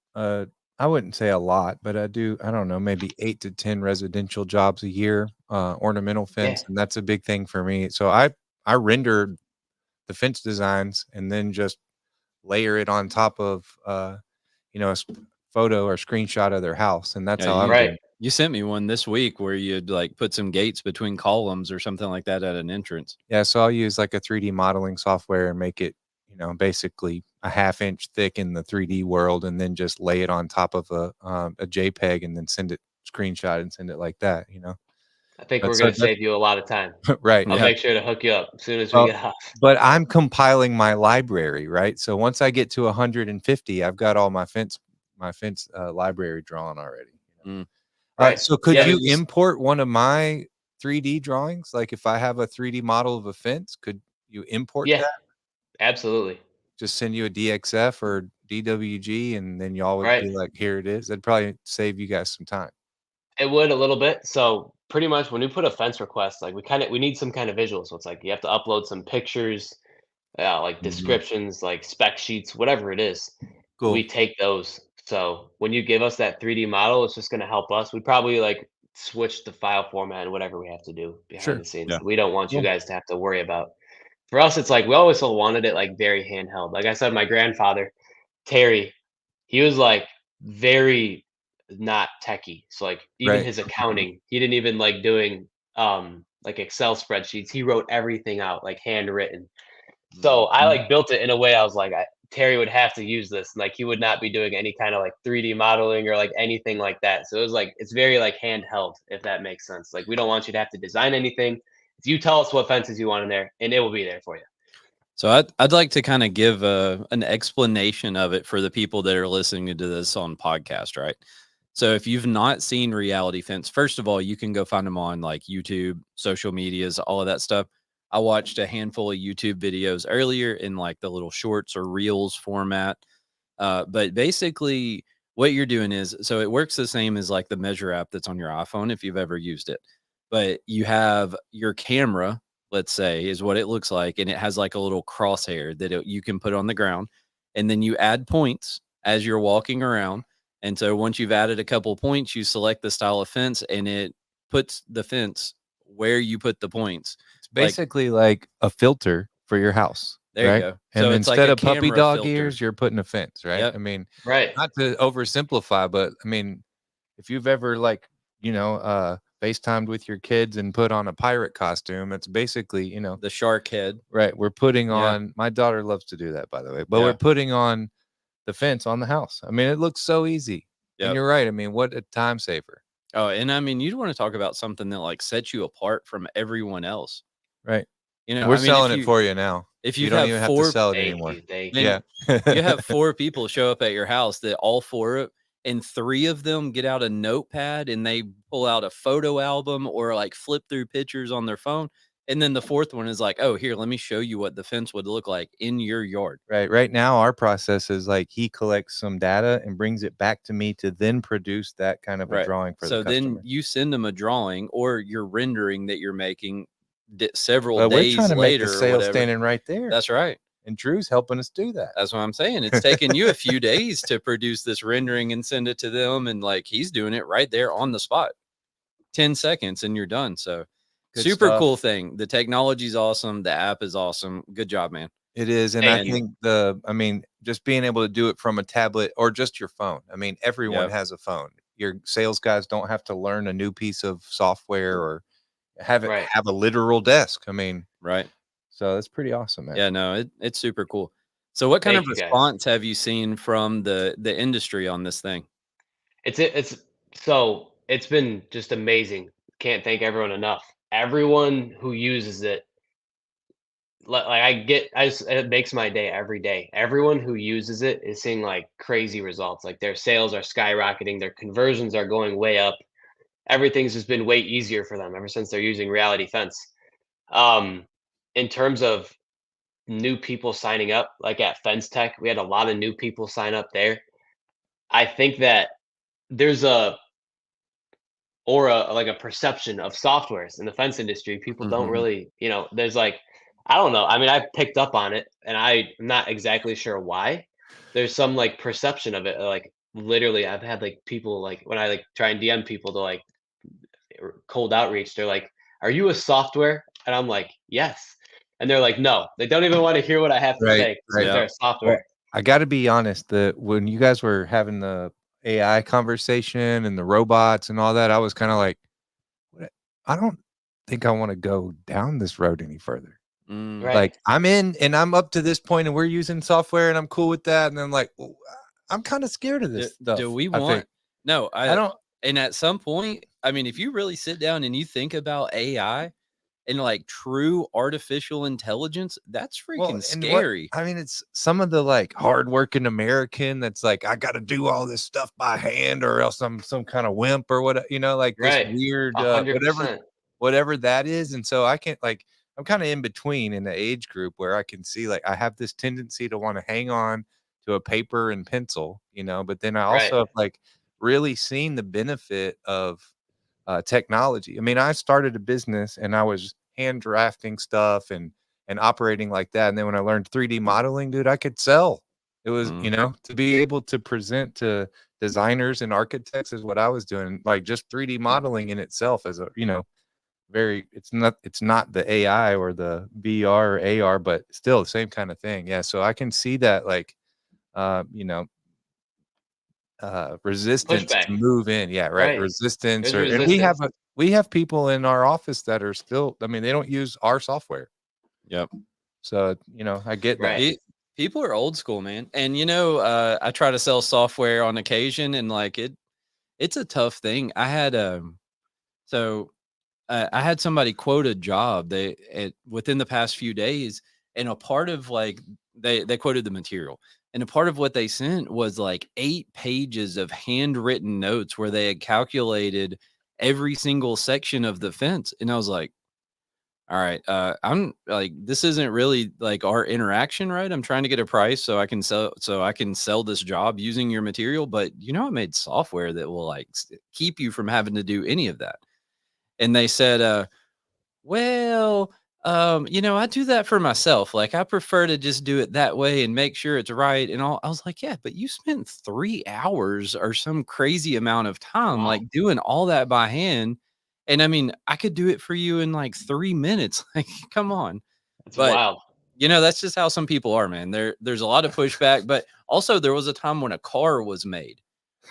Speaker 1: I wouldn't say a lot, but I do, I don't know, maybe 8 to 10 residential jobs a year, ornamental
Speaker 3: Yeah,
Speaker 1: fence, and that's a big thing for me. So I render the fence designs and then just layer it on top of a photo or screenshot of their house, and that's
Speaker 2: yeah,
Speaker 1: how I've
Speaker 3: right.
Speaker 1: been.
Speaker 2: you sent me one this week where you'd like put some gates between columns or something like that at an entrance.
Speaker 1: Yeah, so I'll use like a 3D modeling software and make it, basically a half inch thick in the 3D world, and then just lay it on top of a JPEG and then send it screenshot and send it like that.
Speaker 3: I think we're
Speaker 1: That's so
Speaker 3: gonna save you a lot of time.
Speaker 1: right.
Speaker 3: I'll
Speaker 2: Yeah.
Speaker 3: make sure to hook you up as soon as we
Speaker 1: Well,
Speaker 3: get off.
Speaker 1: but I'm compiling my library, right? So once I get to 150, I've got all my fence library drawn already.
Speaker 2: Mm.
Speaker 3: Right.
Speaker 1: So could
Speaker 3: Yeah.
Speaker 1: you import one of my 3D drawings? Like if I have a 3D model of a fence, could you import
Speaker 3: Yeah.
Speaker 1: that?
Speaker 3: Absolutely.
Speaker 1: Just send you a DXF or DWG, and then y'all would
Speaker 3: Right.
Speaker 1: be like, here it is. That'd probably save you guys some time.
Speaker 3: It would a little bit. So pretty much when we put a fence request, like we need some kind of visual. So it's like you have to upload some pictures, like
Speaker 2: Mhm.
Speaker 3: descriptions, like spec sheets, whatever it is. We
Speaker 1: Cool.
Speaker 3: take those. So when you give us that 3D model, it's just going to help us. We probably like switch the file format and whatever we have to do behind
Speaker 1: Sure.
Speaker 3: the scenes.
Speaker 2: Yeah.
Speaker 3: We don't want you
Speaker 1: Cool.
Speaker 3: guys to have to worry about. For us, it's like we always wanted it like very handheld. Like I said, my grandfather Terry, he was like very not techie. So like even
Speaker 1: Right.
Speaker 3: his accounting, he didn't even like doing like Excel spreadsheets. He wrote everything out like handwritten. So I
Speaker 2: Mhm.
Speaker 3: like built it in a way I was like Terry would have to use this, and like he would not be doing any kind of like 3D modeling or like anything like that. So it was like it's very like handheld, if that makes sense. Like we don't want you to have to design anything. You tell us what fences you want in there, and it will be there for you.
Speaker 2: So I'd like to kind of give an explanation of it for the people that are listening to this on podcast, right? So if you've not seen Reality Fence, first of all, you can go find them on like YouTube, social medias, all of that stuff. I watched a handful of YouTube videos earlier in like the little shorts or reels format. But basically, what you're doing is so it works the same as like the Measure app that's on your iPhone if you've ever used it. But you have your camera, let's say, is what it looks like, and it has like a little crosshair that you can put on the ground, and then you add points as you're walking around. And so once you've added a couple points, you select the style of fence, and it puts the fence where you put the points.
Speaker 1: It's
Speaker 2: Like
Speaker 1: basically like a filter for your house,
Speaker 2: there you
Speaker 1: right?
Speaker 2: go.
Speaker 1: And
Speaker 2: So it's like
Speaker 1: instead
Speaker 2: a
Speaker 1: of puppy
Speaker 2: camera
Speaker 1: dog
Speaker 2: filter.
Speaker 1: ears, you're putting a fence, right?
Speaker 2: Yep.
Speaker 1: I mean,
Speaker 3: Right.
Speaker 1: not to oversimplify, but I mean, if you've ever like, FaceTimed with your kids and put on a pirate costume, it's basically,
Speaker 2: The shark head.
Speaker 1: right. We're putting
Speaker 2: Yeah.
Speaker 1: on, my daughter loves to do that, by the way, but we're
Speaker 2: Yeah.
Speaker 1: putting on the fence on the house. I mean, it looks so easy. And
Speaker 2: Yep.
Speaker 1: you're right. I mean, what a time saver.
Speaker 2: Oh, and I mean, you'd want to talk about something that like sets you apart from everyone else.
Speaker 1: Right.
Speaker 2: You know,
Speaker 1: We're
Speaker 2: I mean,
Speaker 1: selling it for you now.
Speaker 2: if
Speaker 1: You
Speaker 2: you
Speaker 1: don't
Speaker 2: have
Speaker 1: even have to
Speaker 2: 4
Speaker 1: sell it
Speaker 3: Thank
Speaker 1: anymore.
Speaker 3: you. Thank
Speaker 2: Man,
Speaker 3: you.
Speaker 1: Yeah.
Speaker 2: you have 4 people show up at your house that all 4 and 3 of them get out a notepad and they pull out a photo album or like flip through pictures on their phone. And then the 4th one is like, oh, here, let me show you what the fence would look like in your yard.
Speaker 1: Right. Right now, our process is like he collects some data and brings it back to me to then produce that kind of a
Speaker 2: Right.
Speaker 1: drawing for
Speaker 2: So
Speaker 1: the
Speaker 2: then
Speaker 1: customer.
Speaker 2: you send them a drawing or your rendering that you're making several
Speaker 1: But we're
Speaker 2: days
Speaker 1: trying to make the
Speaker 2: later or
Speaker 1: sale
Speaker 2: whatever.
Speaker 1: standing right there.
Speaker 2: That's right.
Speaker 1: And Drew's helping us do that.
Speaker 2: That's what I'm saying. It's taken you a few days to produce this rendering and send it to them. And like he's doing it right there on the spot. 10 seconds and you're done. So
Speaker 1: Good
Speaker 2: super
Speaker 1: stuff.
Speaker 2: cool thing. The technology's awesome. The app is awesome. Good job, man.
Speaker 1: It is. And I
Speaker 2: And-
Speaker 1: think just being able to do it from a tablet or just your phone. I mean, everyone
Speaker 2: Yep.
Speaker 1: has a phone. Your sales guys don't have to learn a new piece of software or have
Speaker 3: Right.
Speaker 1: a literal desk. I mean,
Speaker 2: Right.
Speaker 1: so that's pretty awesome, man.
Speaker 2: Yeah, no, it's super cool. So what kind
Speaker 3: Thank
Speaker 2: of
Speaker 3: you, guys.
Speaker 2: response have you seen from the industry on this thing?
Speaker 3: So it's been just amazing. Can't thank everyone enough. Everyone who uses it, it makes my day every day. Everyone who uses it is seeing like crazy results. Like their sales are skyrocketing, their conversions are going way up. Everything's just been way easier for them ever since they're using Reality Fence. In terms of new people signing up, like at Fence Tech, we had a lot of new people sign up there. I think that there's a like a perception of softwares in the fence industry. People don't really, there's like, I don't know. I mean, I picked up on it and I'm not exactly sure why. There's some like perception of it. Like literally I've had like people like when I like try and DM people to like cold outreach, they're like, "Are you a software?" And I'm like, "Yes." And they're like, "No." They don't even want to hear what I have to
Speaker 1: Right,
Speaker 3: say
Speaker 1: right.
Speaker 3: because they're a software.
Speaker 1: I got to be honest that when you guys were having the AI conversation and the robots and all that, I was kind of like, I don't think I want to go down this road any further.
Speaker 2: Mm.
Speaker 3: Right.
Speaker 1: Like I'm in and I'm up to this point and we're using software and I'm cool with that. And I'm like, well, I'm kind of scared of this stuff.
Speaker 2: Do we
Speaker 1: I
Speaker 2: want?
Speaker 1: think.
Speaker 2: No,
Speaker 1: I don't.
Speaker 2: And at some point, I mean, if you really sit down and you think about AI and like true artificial intelligence, that's freaking
Speaker 1: And
Speaker 2: scary.
Speaker 1: I mean, it's some of the like hardworking American that's like, I got to do all this stuff by hand or else I'm some kind of wimp or what, like this
Speaker 3: Right.
Speaker 1: weird,
Speaker 3: 100%.
Speaker 1: whatever that is. And so I can't like, I'm kind of in between in the age group where I can see like I have this tendency to want to hang on to a paper and pencil, but then I also
Speaker 3: Right.
Speaker 1: have like really seen the benefit of technology. I mean, I started a business and I was hand drafting stuff and operating like that. And then when I learned 3D modeling, dude, I could sell. It was, to be able to present to designers and architects is what I was doing. Like just 3D modeling in itself as a, it's not the AI or the VR or AR, but still the same kind of thing. Yeah. So I can see that like, resistance
Speaker 3: Pushback.
Speaker 1: to move in. Yeah, right.
Speaker 3: Right.
Speaker 1: Resistance
Speaker 3: There's
Speaker 1: and
Speaker 3: resistance.
Speaker 1: we have people in our office that are still, I mean, they don't use our software.
Speaker 2: Yep.
Speaker 1: So, I get that.
Speaker 3: Right.
Speaker 2: People are old school, man. And I try to sell software on occasion and like it's a tough thing. I had I had somebody quote a job within the past few days, and a part of like they quoted the material, and a part of what they sent was like 8 pages of handwritten notes where they had calculated every single section of the fence, and I was like, all right, I'm like, this isn't really like our interaction, right? I'm trying to get a price so I can sell this job using your material, but I made software that will like keep you from having to do any of that. And they said, well, I do that for myself. Like I prefer to just do it that way and make sure it's right and all. I was like, yeah, but you spent 3 hours or some crazy amount of time
Speaker 3: Wow.
Speaker 2: like doing all that by hand. And I mean, I could do it for you in like 3 minutes. Like, come on.
Speaker 3: It's
Speaker 2: But
Speaker 3: wild.
Speaker 2: that's just how some people are, man. There's a lot of pushback, but also there was a time when a car was made.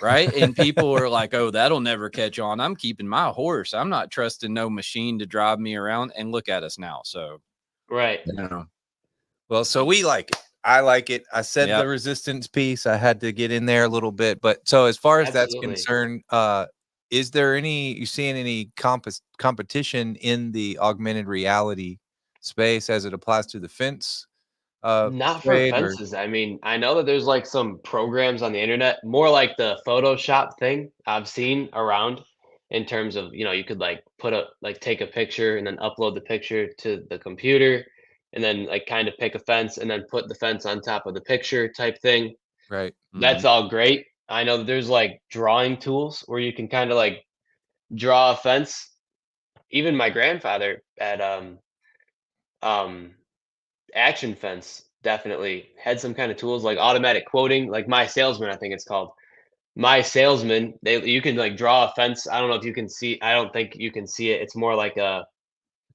Speaker 2: Right. And people were like, oh, that'll never catch on. I'm keeping my horse. I'm not trusting no machine to drive me around. And look at us now. So,
Speaker 3: Right.
Speaker 1: Well, so we like it. I like it. I said
Speaker 2: Yep.
Speaker 1: the resistance piece. I had to get in there a little bit. But so as far as that's
Speaker 3: Absolutely.
Speaker 1: concerned, is there you seeing any competition in the augmented reality space as it applies to the fence
Speaker 3: Not for
Speaker 1: trade, or
Speaker 3: fences. I mean, I know that there's like some programs on the internet, more like the Photoshop thing I've seen around in terms of, you could like take a picture and then upload the picture to the computer and then like kind of pick a fence and then put the fence on top of the picture type thing.
Speaker 1: right?
Speaker 3: That's
Speaker 2: Mhm.
Speaker 3: all great. I know that there's like drawing tools where you can kind of like draw a fence. Even my grandfather at um Action Fence definitely had some kind of tools like automatic quoting, like My Salesman, I think it's called. My Salesman, you can like draw a fence. I don't know if you can see. I don't think you can see it. It's more like a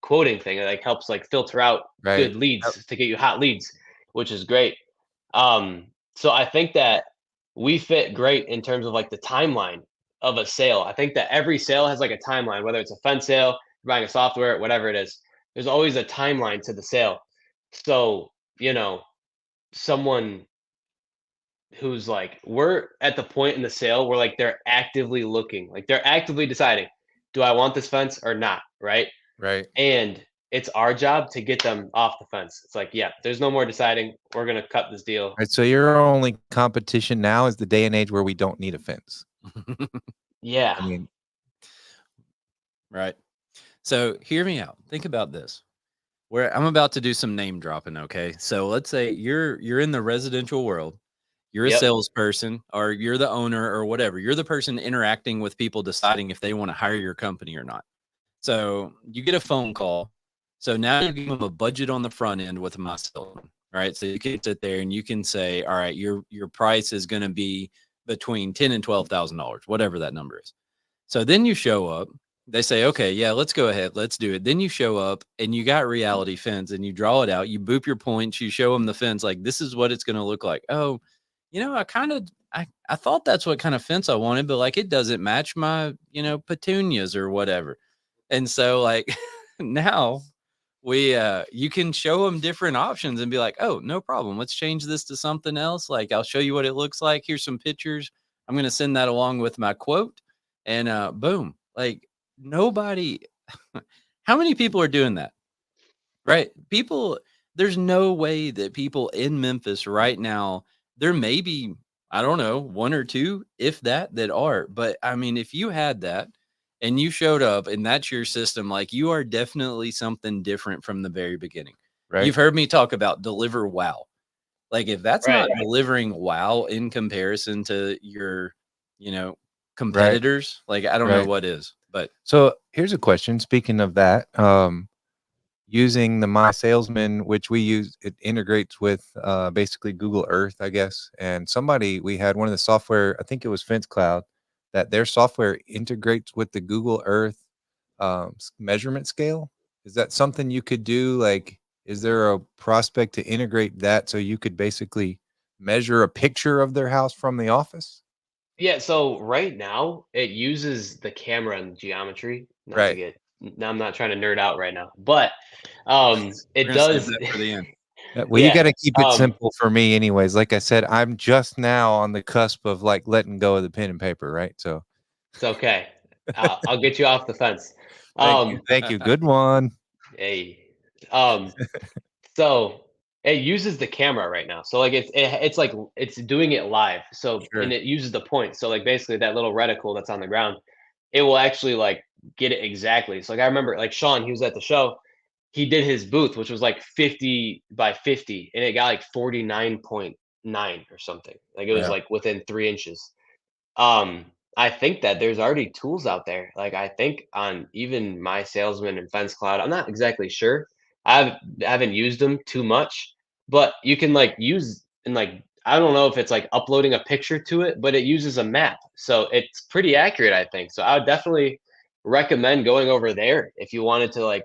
Speaker 3: quoting thing. It like helps like filter out
Speaker 1: Right.
Speaker 3: good
Speaker 1: Yep.
Speaker 3: leads to get you hot leads, which is great. So I think that we fit great in terms of like the timeline of a sale. I think that every sale has like a timeline, whether it's a fence sale, buying a software, whatever it is. There's always a timeline to the sale. So, someone who's like, we're at the point in the sale where like they're actively looking, like they're actively deciding, do I want this fence or not? Right.
Speaker 1: Right.
Speaker 3: And it's our job to get them off the fence. It's like, yeah, there's no more deciding. We're gonna cut this deal.
Speaker 1: Right. So your only competition now is the day and age where we don't need a fence.
Speaker 3: Yeah.
Speaker 1: I mean,
Speaker 2: Right. So hear me out. Think about this. Where I'm about to do some name dropping, okay? So let's say you're in the residential world. You're a
Speaker 3: Yep.
Speaker 2: salesperson or you're the owner or whatever. You're the person interacting with people deciding if they want to hire your company or not. So you get a phone call. So now you give them a budget on the front end with my salesman, right? So you can sit there and you can say, all right, your price is going to be between $10,000 and $12,000, whatever that number is. So then you show up. They say, okay, yeah, let's go ahead. Let's do it. Then you show up and you got reality fence and you draw it out. You boop your points. You show them the fence. Like, this is what it's going to look like. Oh, I thought that's what kind of fence I wanted, but like, it doesn't match my, petunias or whatever. And so like now you can show them different options and be like, oh, no problem. Let's change this to something else. Like, I'll show you what it looks like. Here's some pictures. I'm going to send that along with my quote and boom. Like, nobody how many people are doing that? Right? There's no way that people in Memphis right now, there may be, I don't know, one or two, if that are. But I mean, if you had that and you showed up and that's your system, like, you are definitely something different from the very beginning.
Speaker 1: right.
Speaker 2: You've heard me talk about deliver wow. Like, if that's
Speaker 3: Right.
Speaker 2: not delivering wow in comparison to your, competitors, like, I don't know
Speaker 1: Right.
Speaker 2: what is. But
Speaker 1: So here's a question. Speaking of that, using the My Salesman, which we use, it integrates with basically Google Earth, I guess. And we had one of the software, I think it was Fence Cloud, that their software integrates with the Google Earth measurement scale. Is that something you could do? Like, is there a prospect to integrate that so you could basically measure a picture of their house from the office?
Speaker 3: Yeah. So right now it uses the camera and geometry.
Speaker 1: Right.
Speaker 3: Now I'm not trying to nerd out right now, but
Speaker 2: we're
Speaker 3: it
Speaker 2: gonna save
Speaker 3: does.
Speaker 2: that for the end.
Speaker 1: Well, you
Speaker 3: Yeah.
Speaker 1: got to keep it
Speaker 3: Um,
Speaker 1: simple for me, anyways. Like I said, I'm just now on the cusp of like letting go of the pen and paper, right? So,
Speaker 3: it's okay. I'll get you off the fence.
Speaker 1: thank you,
Speaker 3: Um,
Speaker 1: thank you. Good one.
Speaker 3: hey. Um, So it uses the camera right now. So like it's like it's doing it live. So
Speaker 1: Sure.
Speaker 3: and it uses the point. So like basically that little reticle that's on the ground, it will actually like get it exactly. So like I remember like Sean, he was at the show. He did his booth, which was like 50 by 50, and it got like 49.9 or something. Like it was
Speaker 1: Yeah.
Speaker 3: like within 3 inches. Um, I think that there's already tools out there. Like I think on even My Salesman and Fence Cloud, I'm not exactly sure. I haven't used them too much, but you can like use and like I don't know if it's like uploading a picture to it, but it uses a map. So it's pretty accurate, I think. So I would definitely recommend going over there if you wanted to like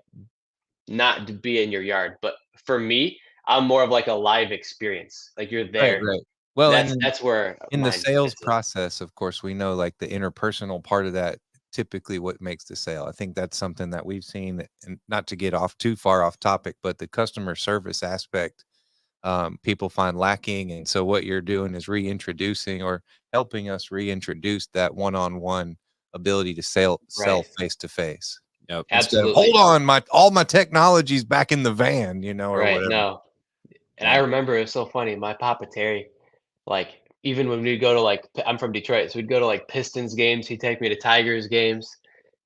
Speaker 3: not to be in your yard. But for me, I'm more of like a live experience. Like you're
Speaker 1: Right.
Speaker 3: there.
Speaker 1: Right. Well, and
Speaker 3: That's where
Speaker 1: in the
Speaker 3: mine
Speaker 1: sales
Speaker 3: fits in.
Speaker 1: process, of course, we know like the interpersonal part of that typically what makes the sale. I think that's something that we've seen, and not to get off too far off topic, but the customer service aspect, people find lacking. And so what you're doing is reintroducing or helping us reintroduce that one-on-one ability to sell
Speaker 3: Right.
Speaker 1: face to face.
Speaker 2: Yep.
Speaker 1: Instead of,
Speaker 3: Absolutely.
Speaker 1: hold on, all my technology's back in the van, or
Speaker 3: Right.
Speaker 1: whatever.
Speaker 3: No. And I remember it was so funny. My Papa Terry, like, even when we'd go to I'm from Detroit, so we'd go to like Pistons games. He'd take me to Tigers games.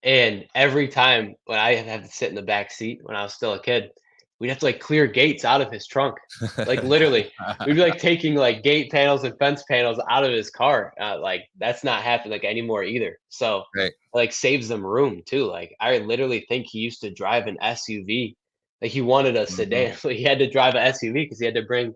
Speaker 3: And every time when I had to sit in the back seat when I was still a kid, we'd have to like clear gates out of his trunk. Like literally, we'd be like taking like gate panels and fence panels out of his car. Like that's not happening like anymore either. So
Speaker 1: Right.
Speaker 3: like saves them room too. Like I literally think he used to drive an SUV. Like he wanted a sedan, so he had to drive an SUV because he had to bring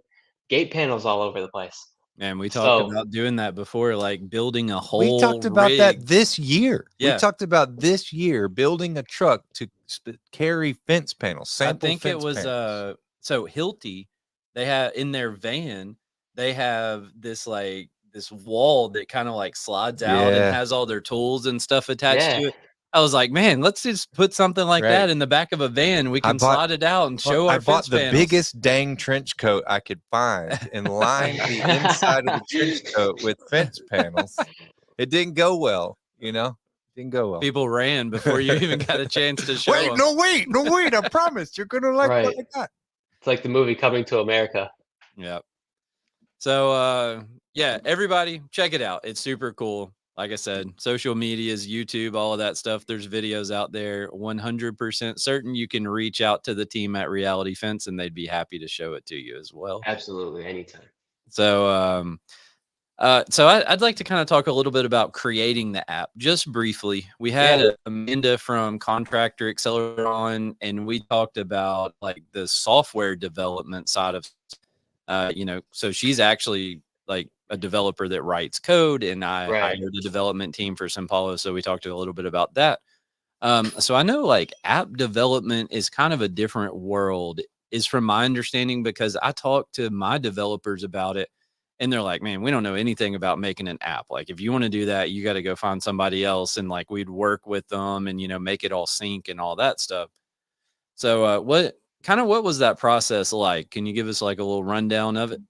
Speaker 3: gate panels all over the place.
Speaker 2: And we talked
Speaker 3: So
Speaker 2: about doing that before, like building a whole
Speaker 1: We talked about that
Speaker 2: rig.
Speaker 1: this year.
Speaker 2: Yeah.
Speaker 1: We talked about this year building a truck to carry fence panels, sample
Speaker 2: I think it
Speaker 1: fence
Speaker 2: was
Speaker 1: panels.
Speaker 2: so Hilti, they have in their van, they have this like this wall that kind of like slides out and
Speaker 1: Yeah.
Speaker 2: has all their tools and stuff attached
Speaker 3: yeah,
Speaker 2: to it. I was like, man, let's just put something like
Speaker 1: Right.
Speaker 2: that in the back of a van. We
Speaker 1: I
Speaker 2: can
Speaker 1: bought-
Speaker 2: slide it out and show
Speaker 1: I
Speaker 2: our
Speaker 1: bought
Speaker 2: fence
Speaker 1: the
Speaker 2: panels.
Speaker 1: biggest dang trench coat I could find and lined the inside of the trench coat with fence panels. It didn't go well, Didn't go well.
Speaker 2: People ran before you even got a chance to show
Speaker 1: Wait,
Speaker 2: them.
Speaker 1: no, wait! I promise you're gonna like what
Speaker 3: Right.
Speaker 1: I got.
Speaker 3: it's like the movie Coming to America.
Speaker 2: Yeah. So yeah, everybody check it out. It's super cool. Like I said, social medias, YouTube, all of that stuff. There's videos out there. 100% certain you can reach out to the team at Reality Fence and they'd be happy to show it to you as well.
Speaker 3: Absolutely, anytime.
Speaker 2: So so I'd like to kind of talk a little bit about creating the app just briefly. We had Amanda from Contractor Accelerator on, and we talked about like the software development side of, so she's actually like a developer that writes code, and I
Speaker 3: Right.
Speaker 2: hired the development team for Simpalo. So we talked a little bit about that. So I know like app development is kind of a different world, is from my understanding, because I talked to my developers about it. And they're like, man, we don't know anything about making an app. Like, if you want to do that, you got to go find somebody else. And like, we'd work with them and, make it all sync and all that stuff. So, what was that process like? Can you give us like a little rundown of it?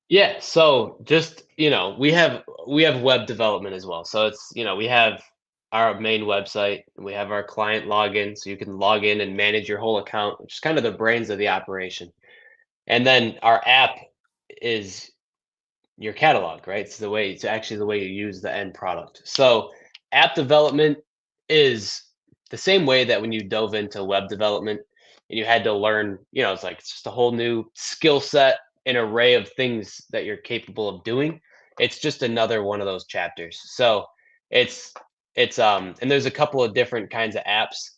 Speaker 3: Yeah. So just we have web development as well. So it's we have our main website. We have our client login, so you can log in and manage your whole account, which is kind of the brains of the operation. And then our app is your catalog, right? It's actually the way you use the end product. So app development is the same way that when you dove into web development and you had to learn, it's just a whole new skill set, an array of things that you're capable of doing. It's just another one of those chapters. So it's and there's a couple of different kinds of apps.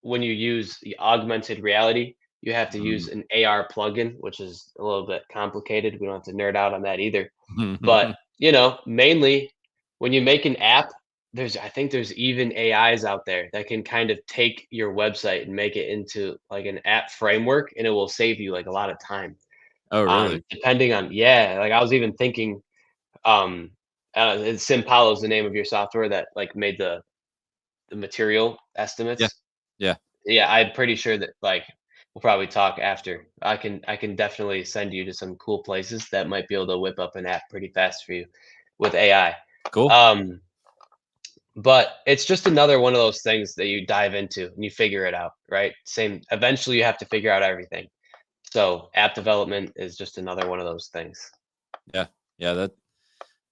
Speaker 3: When you use the augmented reality, you have to use an AR plugin, which is a little bit complicated. We don't have to nerd out on that either. But, mainly when you make an app, I think there's even AIs out there that can kind of take your website and make it into like an app framework, and it will save you like a lot of time.
Speaker 2: Oh, really?
Speaker 3: Depending on, yeah, like I was even thinking, Simpalo is the name of your software that like made the material estimates.
Speaker 2: Yeah. Yeah.
Speaker 3: Yeah, I'm pretty sure that like we'll probably talk after. I can definitely send you to some cool places that might be able to whip up an app pretty fast for you with AI.
Speaker 2: Cool.
Speaker 3: But it's just another one of those things that you dive into and you figure it out, right? Same. Eventually, you have to figure out everything. So app development is just another one of those things.
Speaker 2: Yeah. Yeah.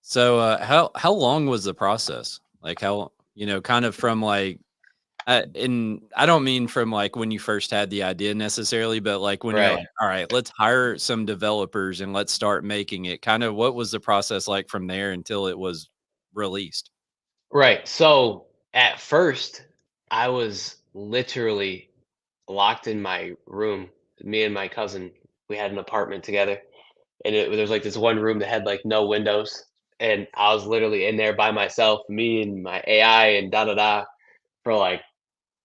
Speaker 2: So, how long was the process? Like how, kind of from like, and I don't mean from like when you first had the idea necessarily, but like when you're
Speaker 3: Right.
Speaker 2: like, all right, let's hire some developers and let's start making it. Kind of what was the process like from there until it was released?
Speaker 3: Right. So at first, I was literally locked in my room. Me and my cousin, we had an apartment together, and there's like this one room that had like no windows, and I was literally in there by myself, me and my AI and da da da, for like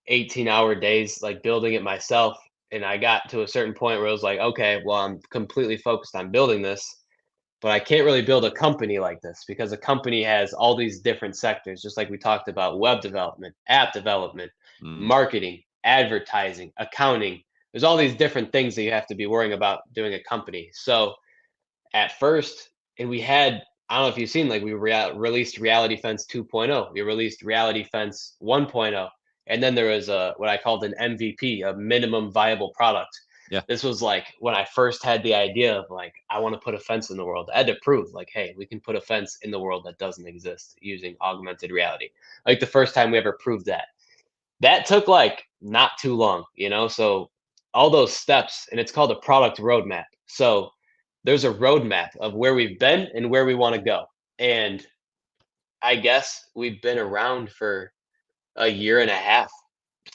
Speaker 3: 18-hour days, like building it myself. And I got to a certain point where it was like, okay, well, I'm completely focused on building this, but I can't really build a company like this because a company has all these different sectors, just like we talked about: web development, app development, marketing, advertising, accounting. There's all these different things that you have to be worrying about doing a company. So at first, and we had, I don't know if you've seen, like we released Reality Fence 2.0, we released Reality Fence 1.0, And then there was a what I called an MVP, a minimum viable product.
Speaker 2: Yeah.
Speaker 3: This was like when I first had the idea of like I want to put a fence in the world. I had to prove like, hey, we can put a fence in the world that doesn't exist using augmented reality. Like the first time we ever proved that. That took like not too long, you know? So all those steps, and it's called a product roadmap. So there's a roadmap of where we've been and where we want to go. And I guess we've been around for a year and a half,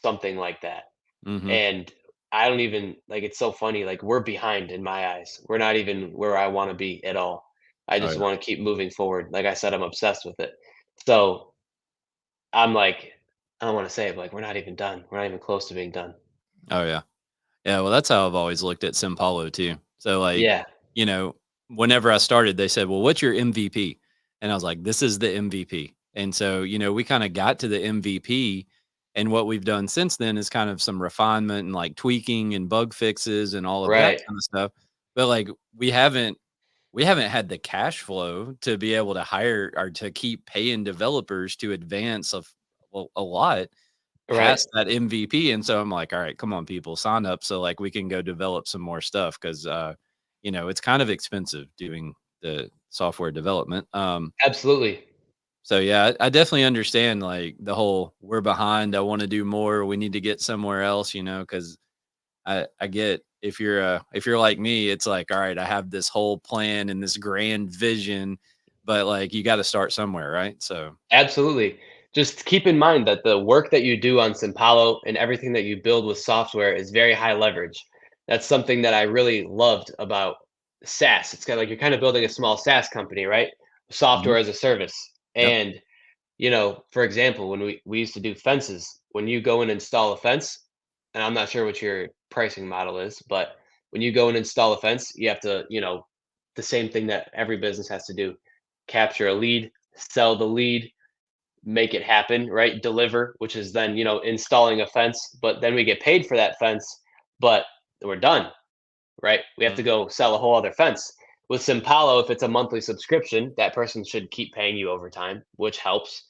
Speaker 3: something like that.
Speaker 2: Mm-hmm.
Speaker 3: And I don't even like it's so funny. Like we're behind in my eyes. We're not even where I want to be at all. I
Speaker 2: Oh
Speaker 3: just
Speaker 2: yeah.
Speaker 3: want to keep moving forward. Like I said, I'm obsessed with it. So I'm like, I don't want to say it, but like we're not even done. We're not even close to being done.
Speaker 2: Oh yeah. Yeah, well, that's how I've always looked at Simpalo too. So, like,
Speaker 3: Yeah.
Speaker 2: you know, whenever I started, they said, "Well, what's your MVP?" And I was like, "This is the MVP." And so, we kind of got to the MVP, and what we've done since then is kind of some refinement and like tweaking and bug fixes and all of that
Speaker 3: Right.
Speaker 2: kind of stuff. But like, we haven't had the cash flow to be able to hire or to keep paying developers to advance a lot
Speaker 3: Right.
Speaker 2: past that MVP. And so I'm like, all right, come on, people, sign up so like we can go develop some more stuff because it's kind of expensive doing the software development.
Speaker 3: Absolutely.
Speaker 2: So yeah, I definitely understand like the whole we're behind. I want to do more. We need to get somewhere else, because I get if you're like me, it's like, all right, I have this whole plan and this grand vision, but like you got to start somewhere, right? So
Speaker 3: Absolutely. Just keep in mind that the work that you do on Simpalo and everything that you build with software is very high leverage. That's something that I really loved about SaaS. It's kind of like you're kind of building a small SaaS company, right?
Speaker 2: mhm,
Speaker 3: Software as a service.
Speaker 2: yep.
Speaker 3: And, for example, when we used to do fences, when you go and install a fence, and I'm not sure what your pricing model is, but when you go and install a fence, you have to, the same thing that every business has to do, capture a lead, sell the lead, make it happen, right? Deliver, which is then, installing a fence, but then we get paid for that fence, but we're done, right? We have to
Speaker 2: Mhm.
Speaker 3: go sell a whole other fence. With Simpalo, if it's a monthly subscription, that person should keep paying you over time, which helps.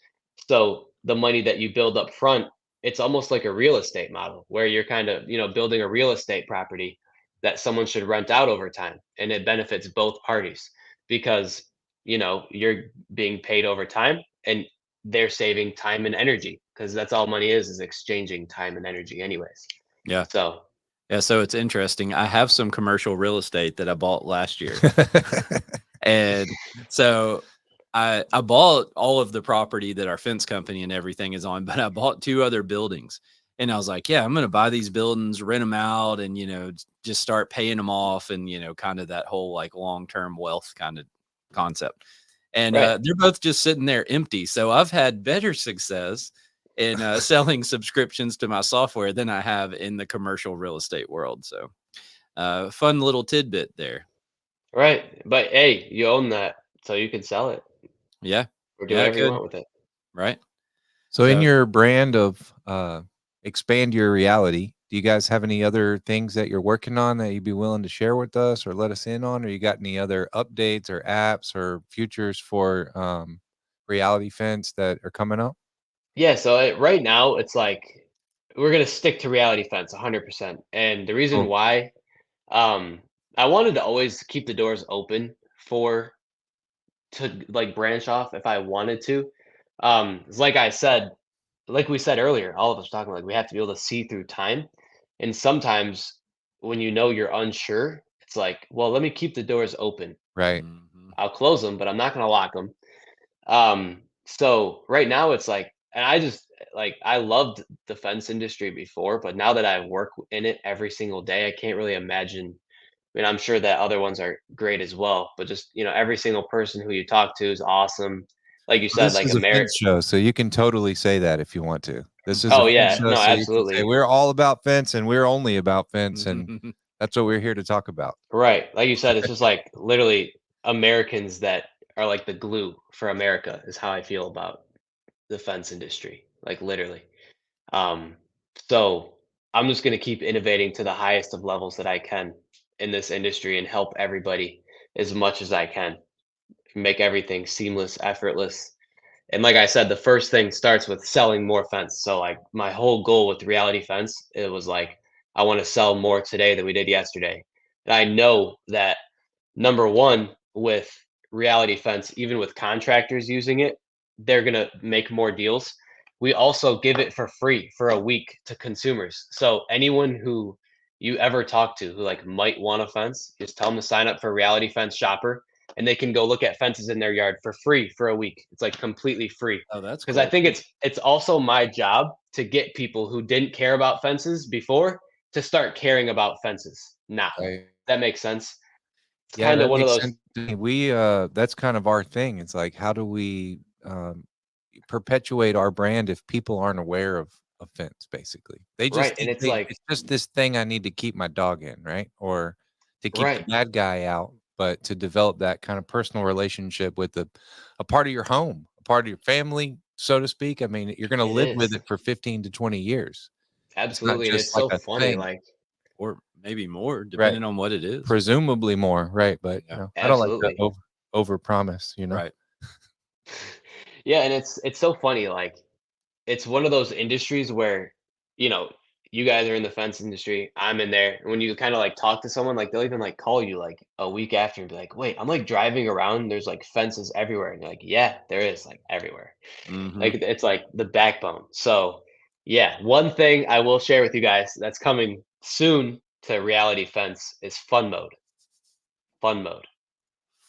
Speaker 3: So the money that you build up front, it's almost like a real estate model where you're kind of, building a real estate property that someone should rent out over time. And it benefits both parties because, you're being paid over time and they're saving time and energy because that's all money is exchanging time and energy anyways.
Speaker 2: Yeah.
Speaker 3: So
Speaker 2: Yeah, so it's interesting. I have some commercial real estate that I bought last year. And so I bought all of the property that our fence company and everything is on, but I bought 2 other buildings. And I was like, yeah, I'm going to buy these buildings, rent them out and just start paying them off and kind of that whole like long-term wealth kind of concept. And
Speaker 3: right.
Speaker 2: they're both just sitting there empty. So I've had better success in selling subscriptions to my software than I have in the commercial real estate world. So fun little tidbit there.
Speaker 3: Right. But hey, you own that, so you can sell it
Speaker 2: Yeah.
Speaker 3: or do
Speaker 2: Yeah, I
Speaker 3: whatever you
Speaker 2: could.
Speaker 3: want with it.
Speaker 2: Right.
Speaker 1: So in
Speaker 2: So
Speaker 1: your brand of expand your reality, do you guys have any other things that you're working on that you'd be willing to share with us or let us in on? Or you got any other updates or apps or futures for Reality Fence that are coming up?
Speaker 3: Yeah, so right now it's like we're gonna stick to reality fence 100%. And the reason
Speaker 1: Cool.
Speaker 3: why, um, I wanted to always keep the doors open for to like branch off if I wanted to. It's like I said, like we said earlier, all of us talking like we have to be able to see through time. And sometimes when you're unsure, it's like, well, let me keep the doors open.
Speaker 1: Right.
Speaker 2: mhm.
Speaker 3: I'll close them, but I'm not gonna lock them. So right now it's like, and I just like I loved the fence industry before, but now that I work in it every single day, I can't really imagine. I mean, I'm sure that other ones are great as well, but just every single person who you talk to is awesome. Like you
Speaker 1: Well,
Speaker 3: said,
Speaker 1: this
Speaker 3: like
Speaker 1: is a fence show, so you can totally say that if you want to. This is a
Speaker 3: oh
Speaker 1: fence
Speaker 3: yeah,
Speaker 1: show,
Speaker 3: no,
Speaker 1: so you can say
Speaker 3: absolutely.
Speaker 1: we're all about fence and we're only about fence, and that's what we're here to talk about.
Speaker 3: Right. Like you said, it's just like literally Americans that are like the glue for America is how I feel about the fence industry. Like literally. Um, so I'm just going to keep innovating to the highest of levels that I can in this industry and help everybody as much as I can, make everything seamless, effortless, And like I said, the first thing starts with selling more fence. So like my whole goal with Reality Fence, it was like I want to sell more today than we did yesterday. And I know that number one, with Reality Fence, even with contractors using it, they're gonna make more deals. We also give it for free for a week to consumers. So anyone who you ever talk to who like might want a fence, just tell them to sign up for Reality Fence Shopper, and they can go look at fences in their yard for free for a week. It's like completely free.
Speaker 2: Oh, that's
Speaker 3: Because I
Speaker 2: cool.
Speaker 3: think it's also my job to get people who didn't care about fences before to start caring about fences now.
Speaker 1: Right.
Speaker 3: That makes sense. It's
Speaker 1: Yeah,
Speaker 3: kind of
Speaker 1: that
Speaker 3: one of
Speaker 1: makes
Speaker 3: those.
Speaker 1: sense to me. We that's kind of our thing. It's like, how do we perpetuate our brand if people aren't aware of offense, basically? They just
Speaker 3: Right, and
Speaker 1: think
Speaker 3: it's like
Speaker 1: it's just this thing I need to keep my dog in, right? Or to keep the
Speaker 3: right,
Speaker 1: bad guy out, but to develop that kind of personal relationship with a part of your home, a part of your family, so to speak. I mean, you're going to
Speaker 3: it
Speaker 1: live with
Speaker 3: is.
Speaker 1: it for 15 to 20 years. It's not
Speaker 3: Absolutely, and
Speaker 1: just
Speaker 3: it's
Speaker 1: like
Speaker 3: so
Speaker 1: a
Speaker 3: funny,
Speaker 1: thing,
Speaker 3: like
Speaker 2: Or maybe more,
Speaker 1: right?
Speaker 2: depending on what it is.
Speaker 1: Presumably more, right? But
Speaker 2: Yeah.
Speaker 1: I don't like to
Speaker 3: absolutely.
Speaker 1: over promise,
Speaker 2: Right.
Speaker 3: Yeah, and it's so funny, like, it's one of those industries where, you know, you guys are in the fence industry, I'm in there, and when you kinda, like, talk to someone, like, they'll even, like, call you, like, a week after and be like, "Wait, I'm, like, driving around, there's, like, fences everywhere," and you're like, "Yeah, there is, like, everywhere."
Speaker 2: Hmm.
Speaker 3: Like, it's, like, the backbone. So, yeah, one thing I will share with you guys that's coming soon to Reality Fence is fun mode. Fun mode.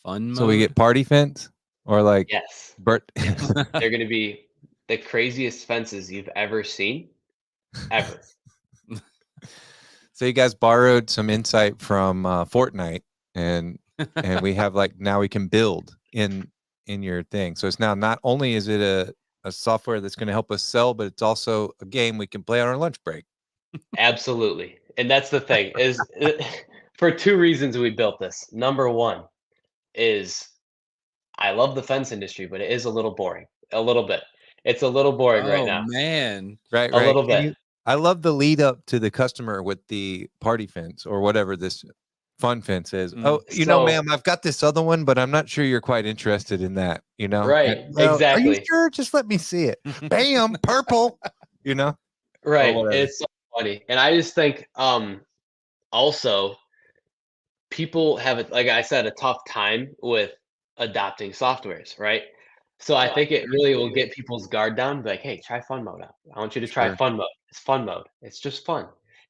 Speaker 2: Fun
Speaker 1: So we
Speaker 2: mode.
Speaker 1: get party fence or like
Speaker 3: Yes.
Speaker 1: Bert.
Speaker 3: Yes. They're gonna be the craziest fences you've ever seen, ever.
Speaker 1: So you guys borrowed some insight from Fortnite, and we have like now we can build in your thing. So it's now not only is it a software that's going to help us sell, but it's also a game we can play on our lunch break.
Speaker 3: Absolutely. And that's the thing is for 2 reasons we built this. Number 1 is I love the fence industry, but it is a little boring, a little bit. It's a little boring right
Speaker 2: Oh
Speaker 3: now,
Speaker 2: man.
Speaker 1: Right,
Speaker 3: a
Speaker 1: right.
Speaker 3: little bit.
Speaker 1: I love the lead up to the customer with the party fence or whatever this fun fence is.
Speaker 2: Mm.
Speaker 1: Oh,
Speaker 3: So
Speaker 1: ma'am, I've got this other one, but I'm not sure you're quite interested in that.
Speaker 3: right,
Speaker 1: Well, are you
Speaker 3: exactly.
Speaker 1: sure? Just let me see it. Bam, purple. You know, or
Speaker 3: Right,
Speaker 1: whatever.
Speaker 3: it's so funny, and I just think, also people have it like I said, a tough time with adopting softwares, right? So I think it really will get people's guard down, be like, "Hey, try fun mode out. I want you to try
Speaker 1: Sure.
Speaker 3: fun mode. It's fun mode. It's just fun."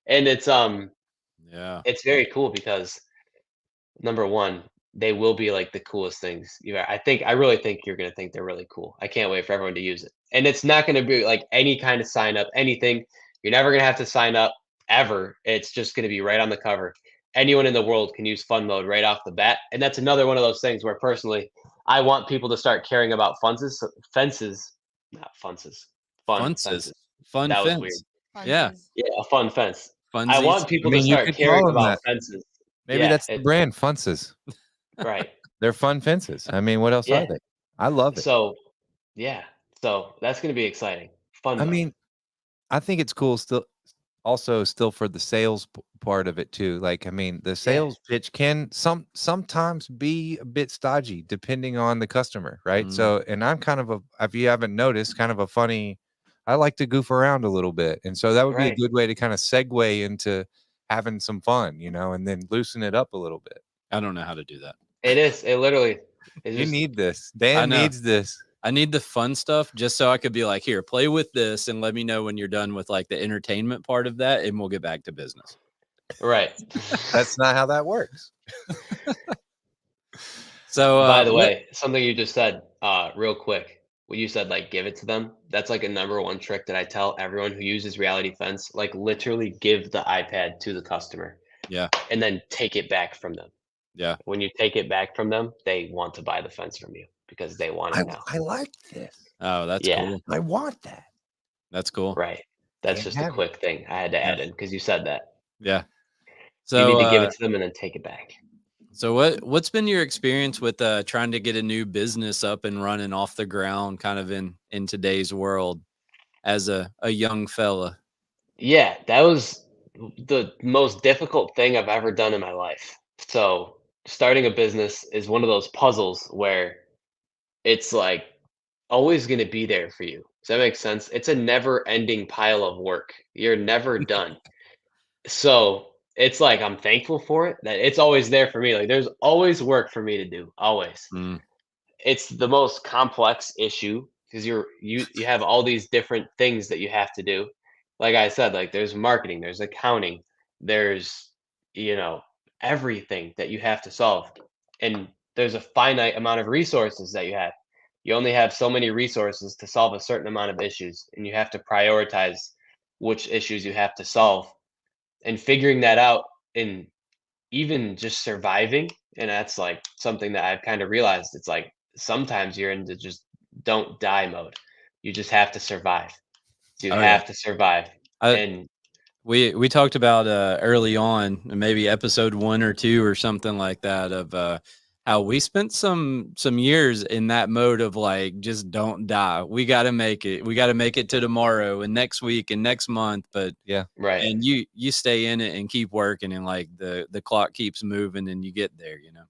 Speaker 3: And
Speaker 2: Yeah.
Speaker 3: it's very cool because number 1, they will be like the coolest things I really think you're gonna think they're really cool. I can't wait for everyone to use it. And it's not gonna be like any kind of sign up, anything. You're never gonna have to sign up ever. It's just gonna be right on the cover. Anyone in the world can use fun mode right off the bat. And that's another one of those things where personally, I want people to start caring about fences, not fences, fun
Speaker 2: Funces.
Speaker 3: fences.
Speaker 2: Fun
Speaker 3: That was weird.
Speaker 2: fence. Yeah.
Speaker 4: Fences.
Speaker 3: Yeah, a fun fence. I
Speaker 2: Funsies.
Speaker 3: want
Speaker 1: I
Speaker 3: people to
Speaker 1: mean, you
Speaker 3: start
Speaker 1: could
Speaker 3: caring
Speaker 1: call them
Speaker 3: about
Speaker 1: that.
Speaker 3: fences.
Speaker 1: Maybe
Speaker 3: Yeah,
Speaker 1: that's the brand, Funces.
Speaker 3: right.
Speaker 1: They're fun fences. I mean, what else are
Speaker 3: Yeah.
Speaker 1: they? I love it.
Speaker 3: So, yeah. So that's gonna be exciting. Fun
Speaker 1: I
Speaker 3: mode.
Speaker 1: mean, I think it's cool still also still for the sales part of it too. Like, I mean, the
Speaker 3: Yeah.
Speaker 1: sales pitch can sometimes be a bit stodgy depending on the customer, right?
Speaker 2: Mm.
Speaker 1: So, and I'm kind of if you haven't noticed, kind of a funny, I like to goof around a little bit. And so that would be a
Speaker 3: Right.
Speaker 1: good way to kind of segue into having some fun, and then loosen it up a little bit.
Speaker 2: I don't know how to do that.
Speaker 3: It is. It literally is
Speaker 1: You
Speaker 3: just
Speaker 1: need this.
Speaker 2: I
Speaker 1: Dan
Speaker 2: know.
Speaker 1: needs this.
Speaker 2: I need the fun stuff just so I could be like, here, play with this and let me know when you're done with like the entertainment part of that, and we'll get back to business.
Speaker 3: right.
Speaker 1: That's not how that works.
Speaker 2: So
Speaker 3: By the
Speaker 2: what
Speaker 3: way, something you just said, real quick. When you said like give it to them, that's like a number 1 trick that I tell everyone who uses Reality Fence. Like literally give the iPad to the customer
Speaker 2: yeah,
Speaker 3: and then take it back from them.
Speaker 2: yeah.
Speaker 3: When you take it back from them, they want to buy the fence from you because they want it now.
Speaker 1: I like this.
Speaker 2: Oh, that's
Speaker 3: Yeah.
Speaker 2: cool.
Speaker 1: I want that.
Speaker 2: That's cool.
Speaker 3: Right. That's
Speaker 1: Can't
Speaker 3: just a
Speaker 1: have it.
Speaker 3: quick thing I had to add
Speaker 2: Yeah.
Speaker 3: in because you said that.
Speaker 2: Yeah.
Speaker 3: You need
Speaker 2: So
Speaker 3: to give it to them and then take it back.
Speaker 2: so what's been your experience with trying to get a new business up and running off the ground kind of in today's world as a young fella?
Speaker 3: Yeah, that was the most difficult thing I've ever done in my life. So, starting a business is one of those puzzles where it's like always going to be there for you. Does that make sense? It's a never ending pile of work. You're never done. So it's like I'm thankful for it that it's always there for me. Like there's always work for me to do. Always.
Speaker 2: Mm.
Speaker 3: It's the most complex issue because you have all these different things that you have to do. Like I said, like there's marketing, there's accounting, there's you know everything that you have to solve, and there's a finite amount of resources that you have. You only have so many resources to solve a certain amount of issues, and you have to prioritize which issues you have to solve, and figuring that out in even just surviving, and that's, like, something that I've kinda realized, it's like, sometimes you're in the just don't die mode. You just have to survive. You
Speaker 2: Oh, yeah.
Speaker 3: have to survive,
Speaker 2: I
Speaker 3: and
Speaker 2: we talked about, early on, maybe episode 1 or 2 or something like that of, how we spent some years in that mode of, like, just don't die. We gotta make it. We gotta make it to tomorrow and next week and next month, but
Speaker 1: Yeah.
Speaker 3: right,
Speaker 2: and you stay in it and keep working and, like, the clock keeps moving and you get there, you know?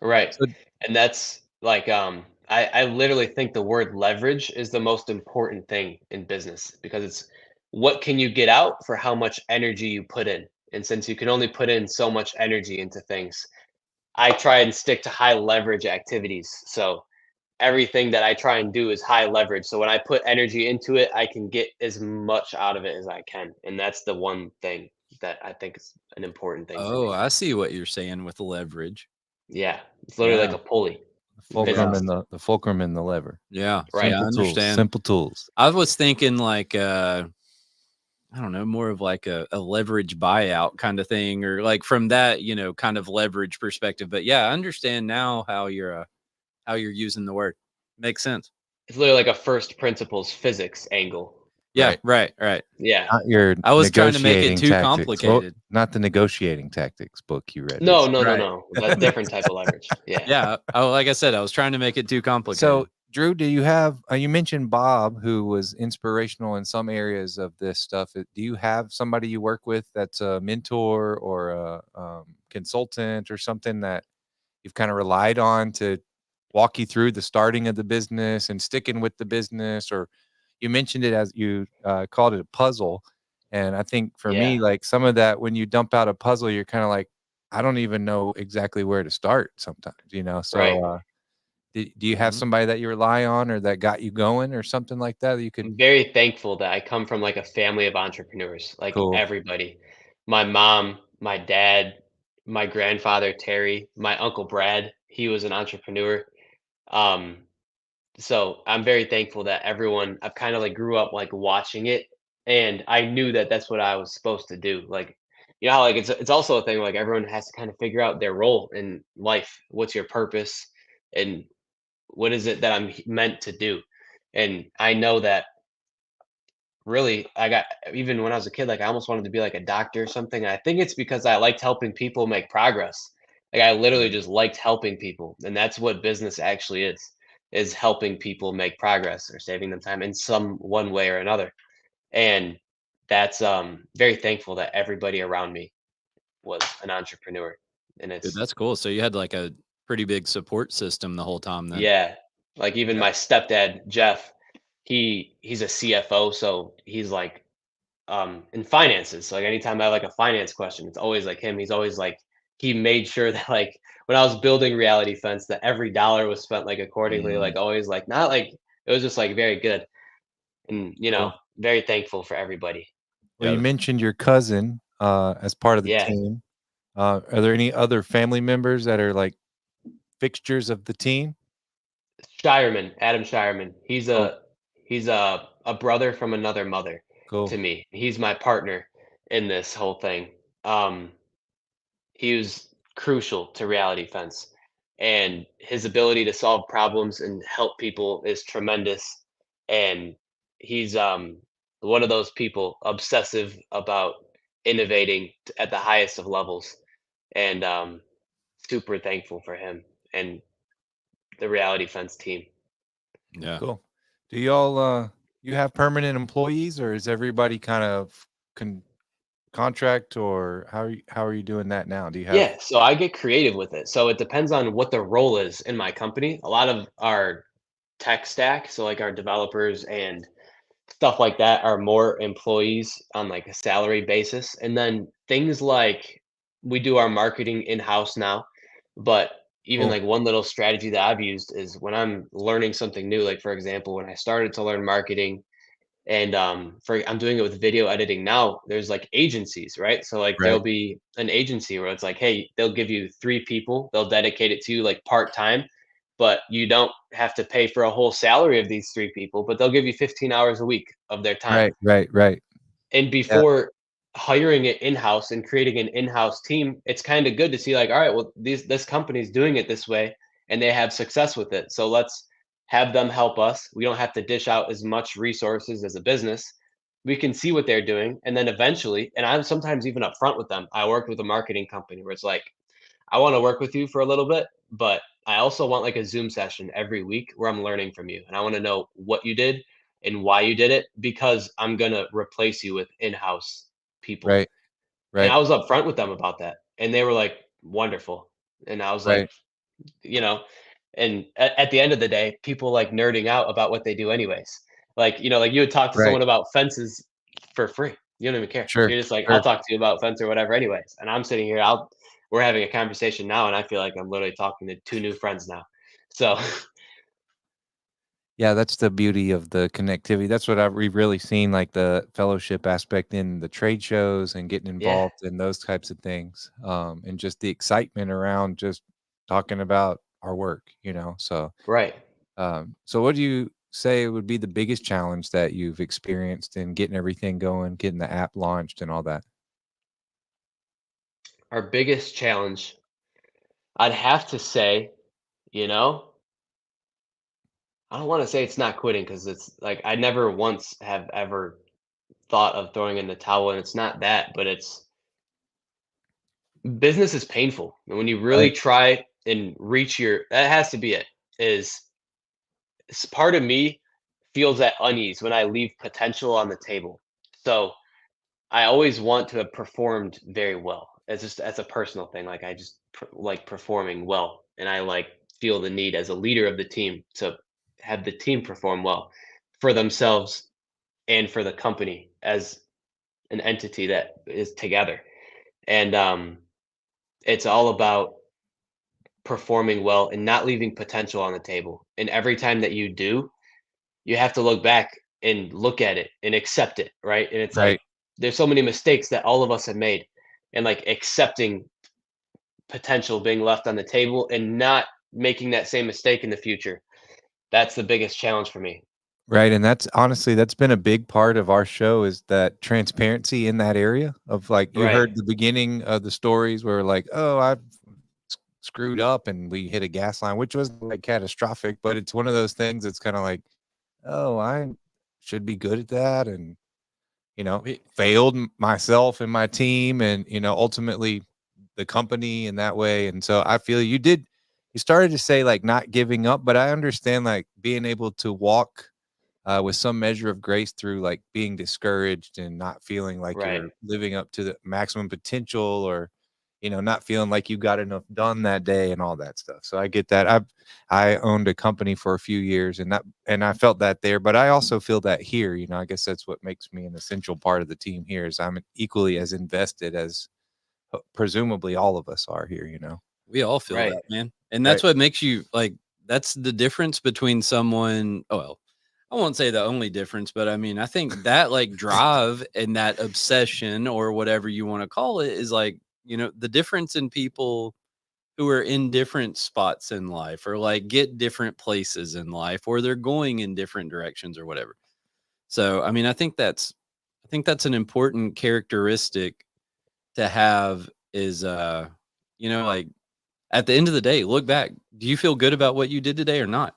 Speaker 3: right,
Speaker 2: So
Speaker 3: and that's, like, I literally think the word leverage is the most important thing in business because it's what can you get out for how much energy you put in, and since you can only put in so much energy into things, I try and stick to high leverage activities. So everything that I try and do is high leverage. So when I put energy into it, I can get as much out of it as I can. And that's the one thing that I think is an important thing for
Speaker 2: oh,
Speaker 3: me.
Speaker 2: I see what you're saying with the leverage.
Speaker 3: Yeah. It's literally like
Speaker 2: Yeah.
Speaker 3: a pulley
Speaker 1: The
Speaker 3: in
Speaker 1: fulcrum
Speaker 3: business.
Speaker 1: and the fulcrum and the lever.
Speaker 2: Yeah.
Speaker 3: Right.
Speaker 2: Yeah, I
Speaker 1: Simple tools.
Speaker 2: understand.
Speaker 1: Simple tools.
Speaker 2: I was thinking like, I don't know, more of like a leverage buyout kind of thing, or like from that, kind of leverage perspective. But yeah, I understand now how you're using the word. Makes sense.
Speaker 3: It's literally like a first principles physics angle.
Speaker 2: Yeah,
Speaker 1: Right.
Speaker 2: right.
Speaker 3: Yeah.
Speaker 1: Not your
Speaker 2: I was trying to make it
Speaker 1: negotiating
Speaker 2: too
Speaker 1: tactics. Well,
Speaker 2: complicated.
Speaker 1: not the negotiating tactics book you read
Speaker 3: No,
Speaker 1: recently.
Speaker 3: no, no,
Speaker 2: Right.
Speaker 3: no. That's different type of leverage. Yeah.
Speaker 2: Yeah. Oh, like I said, I was trying to make it too complicated.
Speaker 1: So, Drew, do you have you mentioned Bob, who was inspirational in some areas of this stuff. Do you have somebody you work with that's a mentor or a consultant or something that you've kind of relied on to walk you through the starting of the business and sticking with the business? Or you mentioned it as you called it a puzzle. And I think for
Speaker 3: Yeah.
Speaker 1: me, like some of that, when you dump out a puzzle, you're kind of like, I don't even know exactly where to start sometimes, So,
Speaker 3: Right.
Speaker 1: do you have
Speaker 2: Mhm.
Speaker 1: somebody that you rely on or that got you going or something like that you could
Speaker 3: I'm very thankful that I come from like a family of entrepreneurs, like
Speaker 1: cool.
Speaker 3: everybody. My mom, my dad, my grandfather Terry, my uncle Brad, he was an entrepreneur. Um, so I'm very thankful that everyone I've kind of like grew up like watching it, and I knew that that's what I was supposed to do. Like, how like it's also a thing like everyone has to kind of figure out their role in life. What's your purpose, and what is it that I'm meant to do? And I know that really I got even when I was a kid, like I almost wanted to be like a doctor or something. And I think it's because I liked helping people make progress. Like I literally
Speaker 2: Mm.
Speaker 3: just liked helping people. And that's what business actually is helping people make progress or saving them time in some one way or another. And that's very thankful that everybody around me was an entrepreneur. And
Speaker 2: Dude,
Speaker 3: it's
Speaker 2: that's cool. So you had like a pretty big support system the whole time then.
Speaker 3: yeah, like even
Speaker 1: Yeah.
Speaker 3: my stepdad, Jeff, he's a CFO, so he's like in finances. So like anytime I have like a finance question, it's always like him. He's always like he made sure that like when I was building Reality Fence that every dollar was spent like accordingly,
Speaker 2: Mm.
Speaker 3: like always like not like it was just like very good. And
Speaker 1: Cool.
Speaker 3: very thankful for everybody.
Speaker 1: Well, you
Speaker 2: Yeah.
Speaker 1: mentioned your cousin as part of the
Speaker 3: Yeah.
Speaker 1: team. Are there any other family members that are like fixtures of the team?
Speaker 3: Shireman, Adam Shireman. He's
Speaker 1: Cool.
Speaker 3: a brother from another mother to
Speaker 1: Cool.
Speaker 3: me. He's my partner in this whole thing. He was crucial to Reality Fence, and his ability to solve problems and help people is tremendous. And he's one of those people obsessive about innovating at the highest of levels, and super thankful for him and the Reality Fence team.
Speaker 2: Yeah.
Speaker 1: Cool. Do y'all you have permanent employees or is everybody kind of contract or how are you doing that now? Do you have
Speaker 3: Yeah, so I get creative with it. So it depends on what the role is in my company. A lot of our tech stack. So like our developers and stuff like that are more employees on like a salary basis. And then things like we do our marketing in-house now, but even
Speaker 1: Cool.
Speaker 3: like one little strategy that I've used is when I'm learning something new, like for example, when I started to learn marketing and for I'm doing it with video editing now, there's like agencies, right? So like there'll
Speaker 1: Right.
Speaker 3: be an agency where it's like, hey, they'll give you 3 people, they'll dedicate it to you like part-time, but you don't have to pay for a whole salary of these 3 people, but they'll give you 15 hours a week of their time.
Speaker 1: Right. Right. Right.
Speaker 3: And
Speaker 1: Yeah.
Speaker 3: before hiring it in-house and creating an in-house team, it's kind of good to see like, all right, well, this company's doing it this way and they have success with it. So let's have them help us. We don't have to dish out as much resources as a business. We can see what they're doing. And then eventually, and I'm sometimes even upfront with them. I worked with a marketing company where it's like, I want to work with you for a little bit, but I also want like a Zoom session every week where I'm learning from you. And I want to know what you did and why you did it because I'm going to replace you with in-house people.
Speaker 1: Right.
Speaker 3: And
Speaker 1: Right.
Speaker 3: I was upfront with them about that. And they were like, wonderful. And I was like,
Speaker 1: Right.
Speaker 3: you know, and at the end of the day, people like nerding out about what they do anyways. Like, like you would talk to
Speaker 1: Right.
Speaker 3: someone about fences for free. You don't even care.
Speaker 1: Sure.
Speaker 3: You're just like, I'll
Speaker 1: Sure.
Speaker 3: talk to you about fence or whatever anyways. And I'm sitting here, we're having a conversation now and I feel like I'm literally talking to 2 new friends now. So
Speaker 1: Yeah, that's the beauty of the connectivity. That's what we've really seen, like the fellowship aspect in the trade shows and getting
Speaker 3: yeah,
Speaker 1: involved in those types of things, and just the excitement around just talking about our work, So,
Speaker 3: right.
Speaker 1: so what do you say would be the biggest challenge that you've experienced in getting everything going, getting the app launched, and all that?
Speaker 3: Our biggest challenge, I'd have to say, you know, I don't want to say it's not quitting because it's like I never once have ever thought of throwing in the towel, and it's not that, but it's business is painful. And when you really
Speaker 1: Right,
Speaker 3: try and reach that has to be it, is part of me feels at unease when I leave potential on the table. So I always want to have performed very well. It's just as a personal thing. Like I just like performing well, and I like feel the need as a leader of the team to have the team perform well for themselves and for the company as an entity that is together. And it's all about performing well and not leaving potential on the table. And every time that you do, you have to look back and look at it and accept it, right? And it's like
Speaker 1: right.
Speaker 3: there's so many mistakes that all of us have made, and like accepting potential being left on the table and not making that same mistake in the future. That's the biggest challenge for me.
Speaker 1: Right, and that's honestly, that's been a big part of our show is that transparency in that area of, like, you
Speaker 3: Right.
Speaker 1: heard the beginning of the stories where, like, "Oh, I screwed up and we hit a gas line," which was like catastrophic, but it's one of those things that's kinda like, "Oh, I should be good at that," and,
Speaker 2: We
Speaker 1: failed myself and my team and, ultimately the company in that way, and so I feel you started to say, like, not giving up, but I understand, like, being able to walk with some measure of grace through like being discouraged and not feeling like
Speaker 3: Right.
Speaker 1: you're living up to the maximum potential or not feeling like you got enough done that day and all that stuff. So I get that. I owned a company for a few years and I felt that there, but I also feel that here. I guess that's what makes me an essential part of the team here is I'm equally as invested as presumably all of us are here.
Speaker 2: we all feel
Speaker 3: Right.
Speaker 2: that, man. And
Speaker 1: Right.
Speaker 2: that's what makes you like that's the difference between someone well, I won't say the only difference, but I mean, I think that like drive and that obsession or whatever you want to call it is like, the difference in people who are in different spots in life or like get different places in life or they're going in different directions or whatever. So, I mean, I think that's an important characteristic to have is like at the end of the day, look back. Do you feel good about what you did today or not?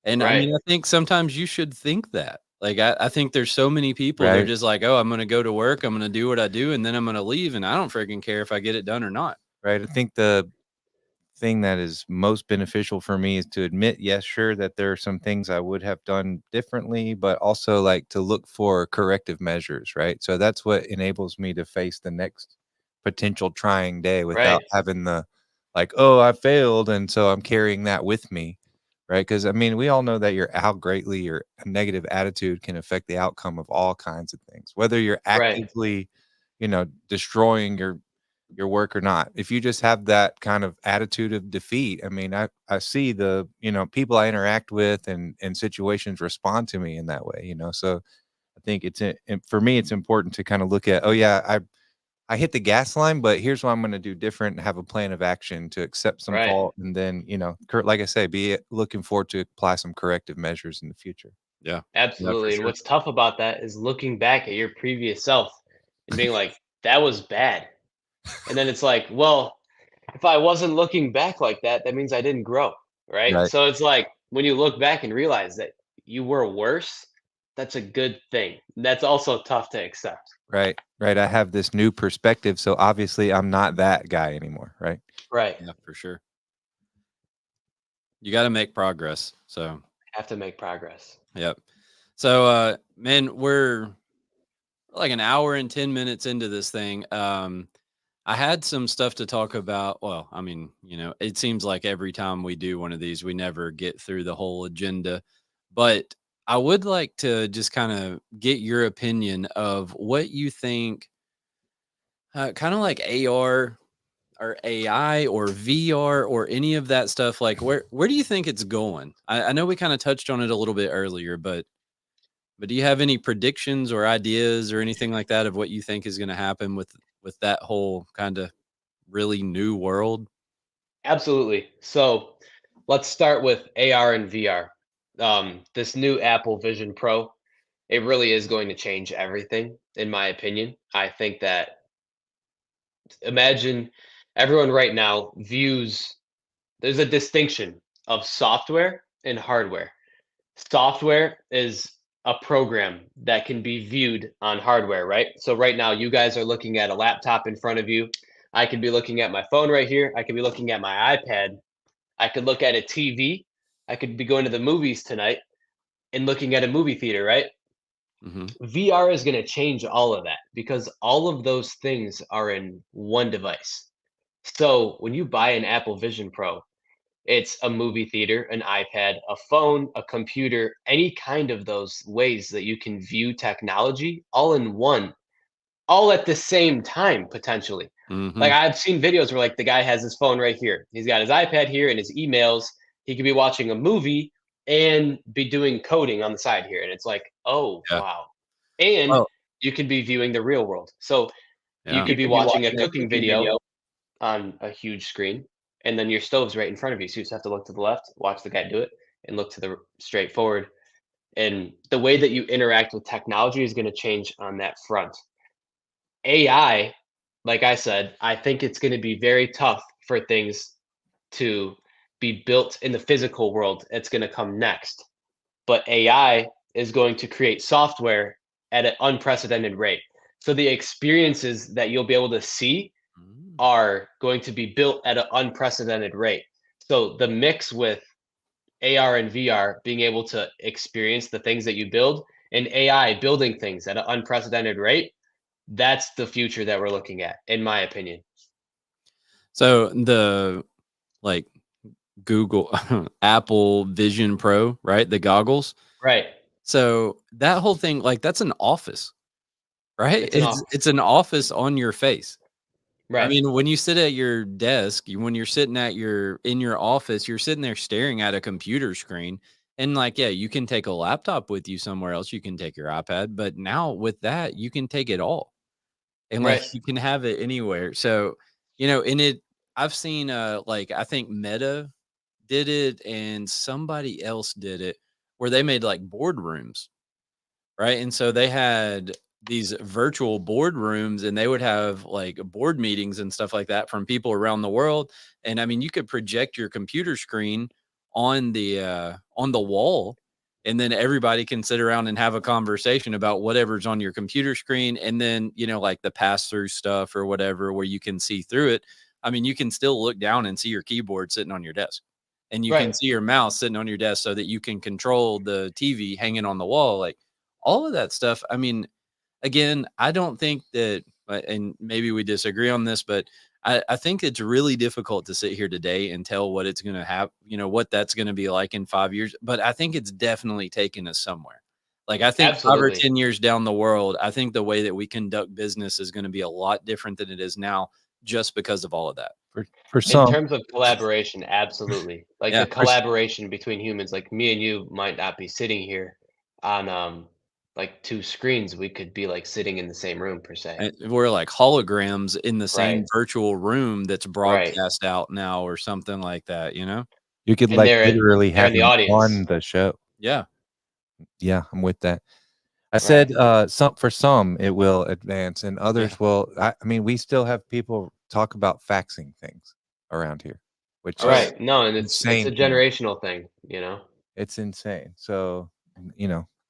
Speaker 2: And I
Speaker 3: Right.
Speaker 2: mean, I think sometimes you should think that. Like I think there's so many people they're
Speaker 1: Right.
Speaker 2: just like, oh, I'm gonna go to work, I'm gonna do what I do, and then I'm gonna leave, and I don't freaking care if I get it done or not.
Speaker 1: Right. I think the thing that is most beneficial for me is to admit, yes, sure, that there are some things I would have done differently, but also like to look for corrective measures, right? So that's what enables me to face the next potential trying day without
Speaker 3: Right.
Speaker 1: having the like, oh, I failed. And so I'm carrying that with me. right? Because I mean, we all know that how greatly your negative attitude can affect the outcome of all kinds of things, whether you're
Speaker 3: Right.
Speaker 1: actively, destroying your work or not. If you just have that kind of attitude of defeat, I mean, I see the, people I interact with and situations respond to me in that way, So I think for me, it's important to kind of look at, oh yeah, I hit the gas line, but here's what I'm going to do different and have a plan of action to accept some
Speaker 3: Right.
Speaker 1: fault. And then, like I say, be looking forward to apply some corrective measures in the future.
Speaker 2: Yeah. Yeah, for
Speaker 3: Absolutely. And
Speaker 2: sure.
Speaker 3: what's tough about that is looking back at your previous self and being like, that was bad. And then it's like, well, if I wasn't looking back like that, that means I didn't grow. Right.
Speaker 1: Right.
Speaker 3: So it's like when you look back and realize that you were worse, that's a good thing. That's also tough to accept.
Speaker 1: Right. Right. I have this new perspective. So obviously I'm not that guy anymore. Right.
Speaker 3: Right.
Speaker 2: Yeah, for sure. You got to make progress. So,
Speaker 3: Have to make progress.
Speaker 2: yep. So, man, we're like an hour and 10 minutes into this thing. I had some stuff to talk about. Well, I mean, it seems like every time we do one of these, we never get through the whole agenda. But I would like to just kind of get your opinion of what you think, kind of like AR or AI or VR or any of that stuff. Like, where do you think it's going? I know we kind of touched on it a little bit earlier, but do you have any predictions or ideas or anything like that of what you think is going to happen with that whole kind of really new world?
Speaker 3: Absolutely. So let's start with AR and VR. This new Apple Vision Pro, it really is going to change everything, in my opinion. I think that imagine everyone right now views there's a distinction of software and hardware. Software is a program that can be viewed on hardware, right? So right now you guys are looking at a laptop in front of you. I could be looking at my phone right here. I could be looking at my iPad. I could look at a TV. I could be going to the movies tonight and looking at a movie theater, right?
Speaker 2: Hmm.
Speaker 3: VR is going to change all of that because all of those things are in one device. So when you buy an Apple Vision Pro, it's a movie theater, an iPad, a phone, a computer, any kind of those ways that you can view technology all in one, all at the same time, potentially. Like
Speaker 2: Hmm.
Speaker 3: I've seen videos where like the guy has his phone right here. He's got his iPad here and his emails. He could be watching a movie and be doing coding on the side here. And it's like, oh
Speaker 2: Yeah.
Speaker 3: wow. And
Speaker 2: Well,
Speaker 3: you could be viewing the real world. So you
Speaker 2: yeah.
Speaker 3: could be watching a cooking video on a huge screen, and then your stove's right in front of you. So you just have to look to the left, watch the guy do it, and look to the straight forward. And the way that you interact with technology is going to change on that front. AI, like I said, I think it's going to be very tough for things to be built in the physical world. It's going to come next. But AI is going to create software at an unprecedented rate. So the experiences that you'll be able to see
Speaker 2: Mm.
Speaker 3: are going to be built at an unprecedented rate. So the mix with AR and VR being able to experience the things that you build and AI building things at an unprecedented rate, that's the future that we're looking at, in my opinion.
Speaker 2: So the like Google Apple Vision Pro, right? The goggles.
Speaker 3: Right.
Speaker 2: So that whole thing, like that's an office, right?
Speaker 3: It's an
Speaker 2: It's
Speaker 3: office.
Speaker 2: an office on your face. I
Speaker 3: Right.
Speaker 2: mean, when you sit at your desk, when you're sitting in your office, you're sitting there staring at a computer screen. And like, yeah, you can take a laptop with you somewhere else. You can take your iPad, but now with that, you can take it all and like
Speaker 3: Right.
Speaker 2: you can have it anywhere. So, in it, I've seen like I think Meta did it and somebody else did it where they made like boardrooms, right? And so they had these virtual boardrooms and they would have like board meetings and stuff like that from people around the world. And I mean, you could project your computer screen on the wall and then everybody can sit around and have a conversation about whatever's on your computer screen and then, like the pass-through stuff or whatever where you can see through it. I mean, you can still look down and see your keyboard sitting on your desk. And you can
Speaker 3: Right.
Speaker 2: see your mouse sitting on your desk so that you can control the TV hanging on the wall. Like all of that stuff. I mean, again, I don't think that, and maybe we disagree on this, but I think it's really difficult to sit here today and tell what it's going to have, what that's going to be like in 5 years. But I think it's definitely taken us somewhere. Like, I think 5 or
Speaker 3: Absolutely.
Speaker 2: 10 years down the world, I think the way that we conduct business is going to be a lot different than it is now, just because of all of that.
Speaker 1: For
Speaker 3: In
Speaker 1: some,
Speaker 3: terms of collaboration, absolutely. Like
Speaker 2: Yeah.
Speaker 3: the collaboration between humans, like me and you might not be sitting here on like two screens. We could be like sitting in the same room per se.
Speaker 2: We're like holograms in the
Speaker 3: Right.
Speaker 2: same virtual room that's
Speaker 3: Right.
Speaker 2: broadcast out now or something like that,
Speaker 1: you could
Speaker 3: And
Speaker 1: like literally
Speaker 3: they're
Speaker 1: have
Speaker 3: in the
Speaker 1: them
Speaker 3: audience.
Speaker 1: on the show.
Speaker 2: Yeah.
Speaker 1: Yeah, I'm with that. I
Speaker 3: Right.
Speaker 1: said for some it will advance, and others will. I mean, we still have people talk about faxing things around here, which is
Speaker 3: Right. No, and it's a
Speaker 1: insane to me.
Speaker 3: generational thing, you know?
Speaker 1: It's insane. So,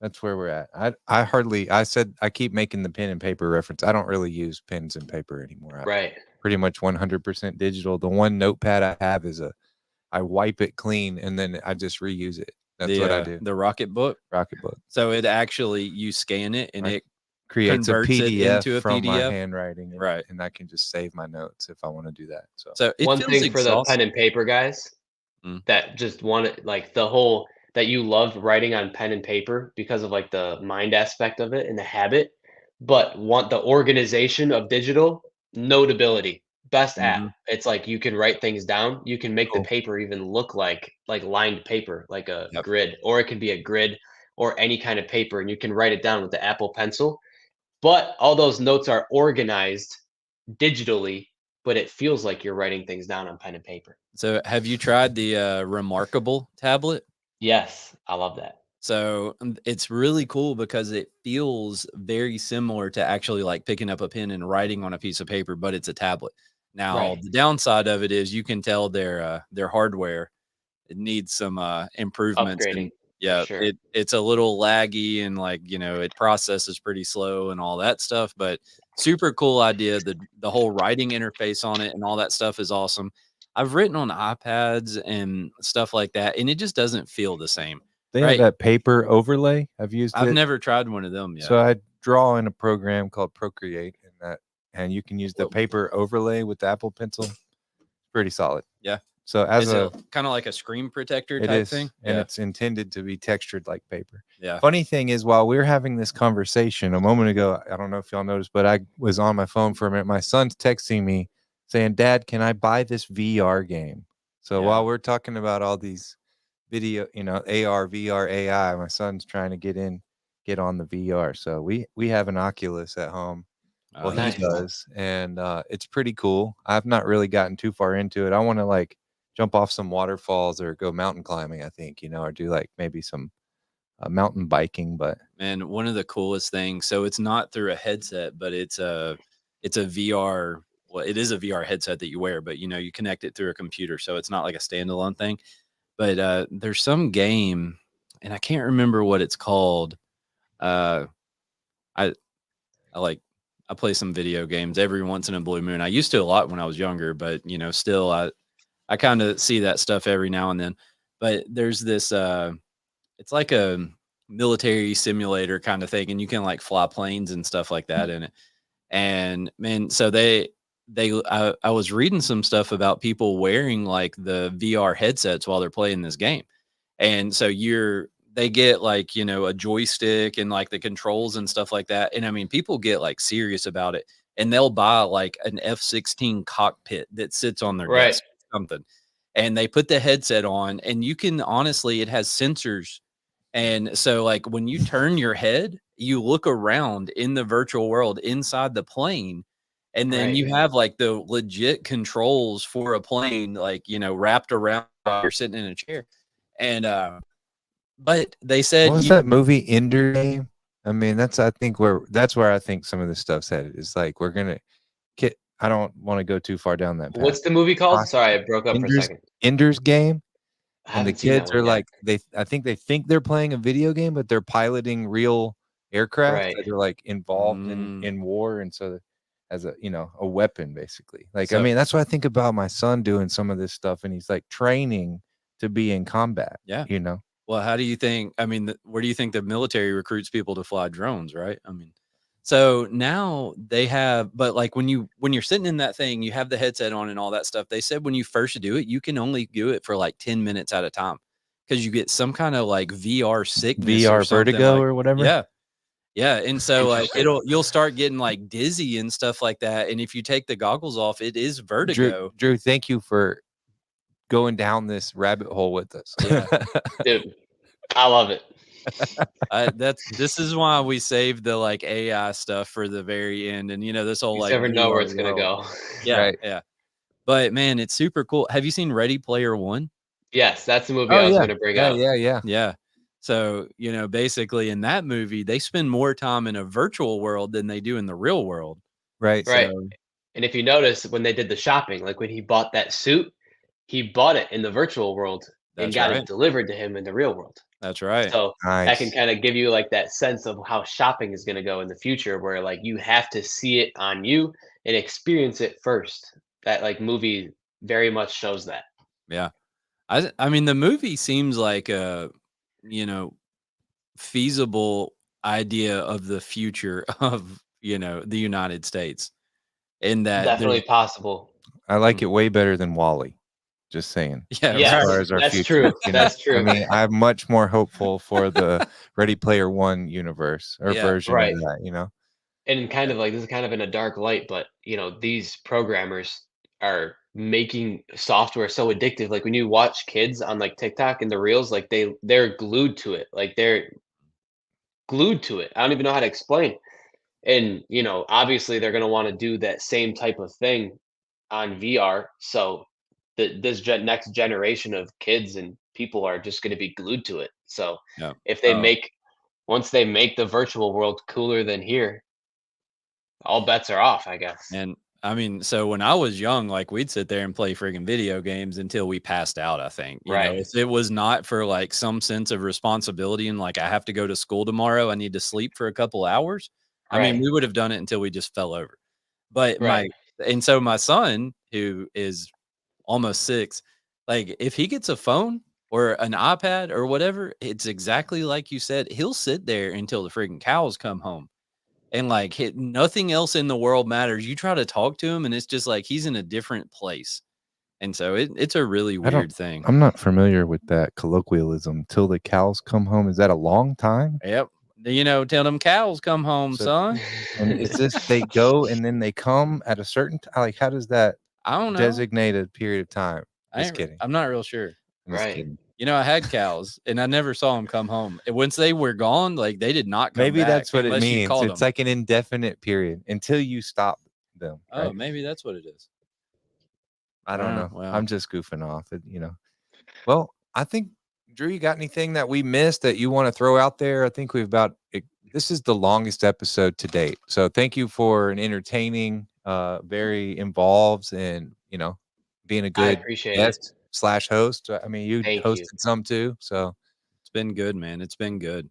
Speaker 1: that's where we're at. I said I keep making the pen and paper reference. I don't really use pens and paper anymore. I
Speaker 3: Right.
Speaker 1: pretty much 100% digital. The one notepad I have is I wipe it clean and then I just reuse it. That's what I do.
Speaker 2: The Rocketbook.
Speaker 1: Rocketbook.
Speaker 2: So it actually, you scan it and
Speaker 1: Right.
Speaker 2: it
Speaker 1: Creates a
Speaker 2: converts it
Speaker 1: PDF
Speaker 2: into a
Speaker 1: from my
Speaker 2: PDF.
Speaker 1: handwriting,
Speaker 2: Right.
Speaker 1: and I can just save my notes if I want to do that.
Speaker 2: So it
Speaker 3: One
Speaker 2: feels
Speaker 3: thing for the pen
Speaker 2: exhausting.
Speaker 3: and paper guys
Speaker 2: Mm.
Speaker 3: that just want it, like the whole that you loved writing on pen and paper because of like the mind aspect of it and the habit, but want the organization of digital, Notability, best app.
Speaker 2: Mhm.
Speaker 3: It's like you can write things down. You can make the
Speaker 1: Cool.
Speaker 3: paper even look like lined paper, like a
Speaker 2: Yep.
Speaker 3: grid, or it can be a grid or any kind of paper, and you can write it down with the Apple Pencil. But all those notes are organized digitally, but it feels like you're writing things down on pen and paper.
Speaker 2: So have you tried the Remarkable tablet?
Speaker 3: Yes, I love that.
Speaker 2: So it's really cool because it feels very similar to actually like picking up a pen and writing on a piece of paper, but it's a tablet. Now,
Speaker 3: Right.
Speaker 2: the downside of it is you can tell their hardware, it needs some improvements, and
Speaker 3: Upgrading for
Speaker 2: yeah,
Speaker 3: sure.
Speaker 2: it's a little laggy, and like, it processes pretty slow and all that stuff, but super cool idea. The whole writing interface on it and all that stuff is awesome. I've written on iPads and stuff like that, and it just doesn't feel the same.
Speaker 1: They have
Speaker 2: Right.
Speaker 1: that paper overlay. I've used
Speaker 2: I've
Speaker 1: it.
Speaker 2: never tried one of them yet.
Speaker 1: So I draw in a program called Procreate, and you can use the
Speaker 2: Whoa.
Speaker 1: paper overlay with the Apple Pencil. Pretty solid.
Speaker 2: Yeah.
Speaker 1: So as
Speaker 2: Is
Speaker 1: a
Speaker 2: it kind of like a screen protector
Speaker 1: it
Speaker 2: type
Speaker 1: is,
Speaker 2: thing?
Speaker 1: and
Speaker 2: Yeah.
Speaker 1: it's intended to be textured like paper.
Speaker 2: Yeah.
Speaker 1: Funny thing is, while we were having this conversation a moment ago, I don't know if y'all noticed, but I was on my phone for a minute. My son's texting me saying, "Dad, can I buy this VR game?" So
Speaker 2: Yeah.
Speaker 1: while we're talking about all these video, AR, VR, AI, my son's trying to get on the VR. So we have an Oculus at home. Well,
Speaker 3: Nice.
Speaker 1: he does, and it's pretty cool. I've not really gotten too far into it. I want to like jump off some waterfalls or go mountain climbing, I think, or do like maybe some mountain biking. But
Speaker 2: And one of the coolest things, so it's not through a headset, but it's a VR. Well, it is a VR headset that you wear, but you connect it through a computer, so it's not like a standalone thing. But there's some game, and I can't remember what it's called. Uh, I I play some video games every once in a blue moon. I used to a lot when I was younger, but still I kind of see that stuff every now and then. But there's this it's like a military simulator kind of thing, and you can like fly planes and stuff like that in it. And man, so I was reading some stuff about people wearing like the VR headsets while they're playing this game. And so they get like, a joystick and like the controls and stuff like that. And I mean, people get like serious about it, and they'll buy like an F-16 cockpit that sits on their
Speaker 3: Right.
Speaker 2: desk or something. And they put the headset on, and you can honestly, it has sensors. And so like when you turn your head, you look around in the virtual world inside the plane, and then
Speaker 3: Right.
Speaker 2: you have like the legit controls for a plane, like, wrapped around while you're sitting in a chair. And but they said
Speaker 1: what was that movie Ender Game? I mean, that's where I think some of this stuff's headed. It's like we're gonna get. I don't want to go too far down that path.
Speaker 3: What's the movie called? Sorry, I broke up for a second.
Speaker 1: Ender's Game.
Speaker 3: I
Speaker 1: And the
Speaker 3: haven't seen that
Speaker 1: kids
Speaker 3: one
Speaker 1: are
Speaker 3: yet.
Speaker 1: like I think they think they're playing a video game, but they're piloting real aircraft
Speaker 3: Right.
Speaker 1: that are like involved in war, and so as a weapon basically. Like, I
Speaker 2: So-
Speaker 1: mean, that's what I think about my son doing some of this stuff, and he's like training to be in combat.
Speaker 2: Yeah.
Speaker 1: You know.
Speaker 2: Well, how do you think? I mean, where do you think the military recruits people to fly drones? Right? I mean, So now they have, but like when you're sitting in that thing, you have the headset on and all that stuff. They said when you first do it, you can only do it for like 10 minutes at a time because you get some kind of like VR sickness or
Speaker 5: VR
Speaker 2: something
Speaker 5: vertigo
Speaker 2: like,
Speaker 5: or whatever.
Speaker 2: yeah. Yeah. And so like
Speaker 3: Interesting.
Speaker 2: you'll start getting like dizzy and stuff like that. And if you take the goggles off, it is vertigo.
Speaker 1: Drew, thank you for going down this rabbit hole with us.
Speaker 2: Yeah.
Speaker 3: Dude, I love it.
Speaker 2: This is why we saved the like AI stuff for the very end. And this whole
Speaker 3: You
Speaker 2: like
Speaker 3: never know where
Speaker 2: VR
Speaker 3: it's gonna
Speaker 2: world.
Speaker 3: go.
Speaker 2: Yeah.
Speaker 1: Right.
Speaker 2: Yeah. But man, it's super cool. Have you seen Ready Player One?
Speaker 3: Yes, that's the movie
Speaker 1: Oh
Speaker 3: I was
Speaker 1: yeah,
Speaker 3: gonna bring
Speaker 1: yeah,
Speaker 3: up.
Speaker 1: yeah.
Speaker 2: Yeah. So, basically in that movie, they spend more time in a virtual world than they do in the real world.
Speaker 1: Right.
Speaker 3: Right.
Speaker 2: So,
Speaker 3: And if you notice when they did the shopping, like when he bought that suit, he bought it in the virtual world and
Speaker 2: that's
Speaker 3: got
Speaker 2: right.
Speaker 3: it delivered to him in the real world.
Speaker 2: That's right.
Speaker 3: So that can
Speaker 1: Nice.
Speaker 3: kind of give you like that sense of how shopping is going to go in the future, where like you have to see it on you and experience it first. That like movie very much shows that.
Speaker 2: Yeah. I mean, the movie seems like a, you know, feasible idea of the future of, the United States in that
Speaker 3: Definitely
Speaker 2: there's,
Speaker 3: possible.
Speaker 1: I like it way better than Wally. Just saying.
Speaker 2: yeah,
Speaker 1: As
Speaker 3: Yes,
Speaker 1: far as our
Speaker 3: that's
Speaker 1: future,
Speaker 3: true. That's
Speaker 1: I
Speaker 3: true.
Speaker 1: mean, I'm much more hopeful for the Ready Player One universe or
Speaker 2: Yeah,
Speaker 1: version
Speaker 3: right.
Speaker 1: of that.
Speaker 3: And kind of like this is kind of in a dark light, but these programmers are making software so addictive. Like when you watch kids on like TikTok and the reels, like they're glued to it. Like they're glued to it. I don't even know how to explain. And obviously they're gonna want to do that same type of thing on VR. So this next generation of kids and people are just going to be glued to it. So
Speaker 2: yeah.
Speaker 3: if they
Speaker 2: Oh,
Speaker 3: once they make the virtual world cooler than here, all bets are off, I guess.
Speaker 2: and I mean, so when I was young, like we'd sit there and play friggin' video games until we passed out, I think.
Speaker 3: Right.
Speaker 2: If it was not for like some sense of responsibility and like I have to go to school tomorrow, I need to sleep for a couple hours. I mean,
Speaker 3: Right.
Speaker 2: we would have done it until we just fell over. But
Speaker 3: Right.
Speaker 2: so my son, who is almost 6, like if he gets a phone or an iPad or whatever, it's exactly like you said. He'll sit there until the friggin' cows come home. And like nothing else in the world matters. You try to talk to him, and it's just like he's in a different place. And so it's a really weird thing.
Speaker 1: I'm not familiar with that colloquialism. Till the cows come home. Is that a long time?
Speaker 2: Yep. Tell them cows come home,
Speaker 1: So-
Speaker 2: son.
Speaker 1: And is this they go and then they come at a certain time? Like, how does that
Speaker 2: I don't know.
Speaker 1: designate a period of time? Just
Speaker 2: I
Speaker 1: kidding.
Speaker 2: I'm not real sure.
Speaker 1: I'm just
Speaker 3: Right.
Speaker 1: kidding.
Speaker 2: I had cows, and I never saw them come home. And once they were gone, like they did not come
Speaker 1: Maybe
Speaker 2: back
Speaker 1: that's what it
Speaker 2: unless you
Speaker 1: means.
Speaker 2: called
Speaker 1: It's
Speaker 2: them.
Speaker 1: like an indefinite period until you stop them.
Speaker 2: Oh,
Speaker 1: Right?
Speaker 2: maybe that's what it is.
Speaker 1: I don't
Speaker 2: Oh,
Speaker 1: know.
Speaker 2: well.
Speaker 1: I'm just goofing off. Well, I think Drew, you got anything that we missed that you want to throw out there? I think this is the longest episode to date. So thank you for an entertaining, very involved, and being a
Speaker 3: I
Speaker 1: good
Speaker 3: appreciate it.
Speaker 1: guest / host. I mean, you
Speaker 3: Thank
Speaker 1: hosted
Speaker 3: you.
Speaker 1: some too. So
Speaker 2: It's been good, man. It's been good.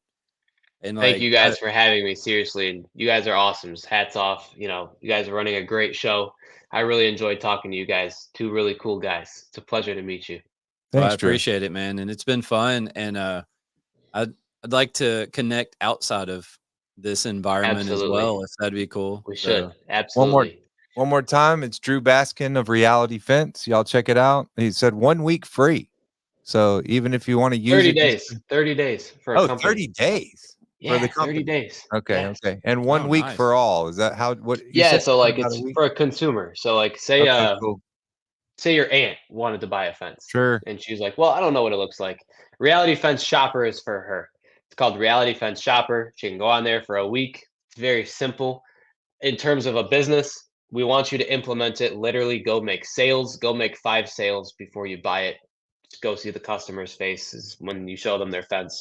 Speaker 2: And
Speaker 3: Thank
Speaker 2: like
Speaker 3: you guys for having me. Seriously, and you guys are awesome. Just hats off. You guys are running a great show. I really enjoyed talking to you guys. Two really cool guys. It's a pleasure to meet you.
Speaker 2: Well, I
Speaker 1: thanks, Drew.
Speaker 2: appreciate it, man, and it's been fun. And I'd like to connect outside of this environment as
Speaker 3: Absolutely.
Speaker 2: well, if that'd be cool.
Speaker 3: We
Speaker 2: So,
Speaker 3: should. Absolutely.
Speaker 1: One more time, it's Drew Baskin of Reality Fence. Y'all check it out. He said 1 week free. So even if you want to use
Speaker 3: 30
Speaker 1: it,
Speaker 3: days. 30 days for a company.
Speaker 1: 30 days
Speaker 3: Yeah,
Speaker 1: for the
Speaker 3: 30
Speaker 1: company.
Speaker 3: days.
Speaker 1: Okay,
Speaker 3: Yeah.
Speaker 1: okay. And 1 week
Speaker 2: nice.
Speaker 1: for all. Is that what you
Speaker 3: Yeah,
Speaker 1: said?
Speaker 3: so like
Speaker 1: about
Speaker 3: it's
Speaker 1: a week?
Speaker 3: for a consumer. So like say
Speaker 1: Okay, cool.
Speaker 3: say your aunt wanted to buy a fence.
Speaker 1: Sure.
Speaker 3: And she's like, well, I don't know what it looks like. Reality Fence Shopper is for her. It's called Reality Fence Shopper. She can go on there for a week. It's very simple. In terms of a business, we want you to implement it. Literally go make sales. Go make 5 sales before you buy it. Just go see the customer's faces when you show them their fence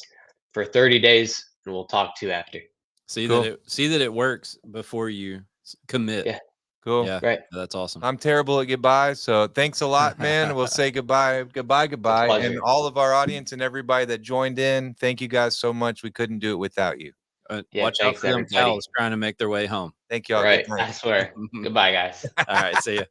Speaker 3: for 30 days, and we'll talk to you after.
Speaker 2: see
Speaker 1: Cool.
Speaker 2: that it works before you commit.
Speaker 3: Yeah.
Speaker 1: Cool.
Speaker 2: Yeah,
Speaker 3: Right.
Speaker 2: that's awesome.
Speaker 1: I'm terrible at goodbye. So thanks a lot, man. We'll say goodbye. Goodbye. And
Speaker 3: pleasure.
Speaker 1: all of our audience and everybody that joined in, thank you guys so much. We couldn't do it without you.
Speaker 3: Yeah,
Speaker 2: Watch out
Speaker 3: thanks,
Speaker 2: for them
Speaker 3: everybody.
Speaker 2: cows trying to make their way home.
Speaker 1: Thank y'all.
Speaker 3: Right.
Speaker 1: Good night.
Speaker 3: I swear. Goodbye, guys.
Speaker 2: All right, see ya.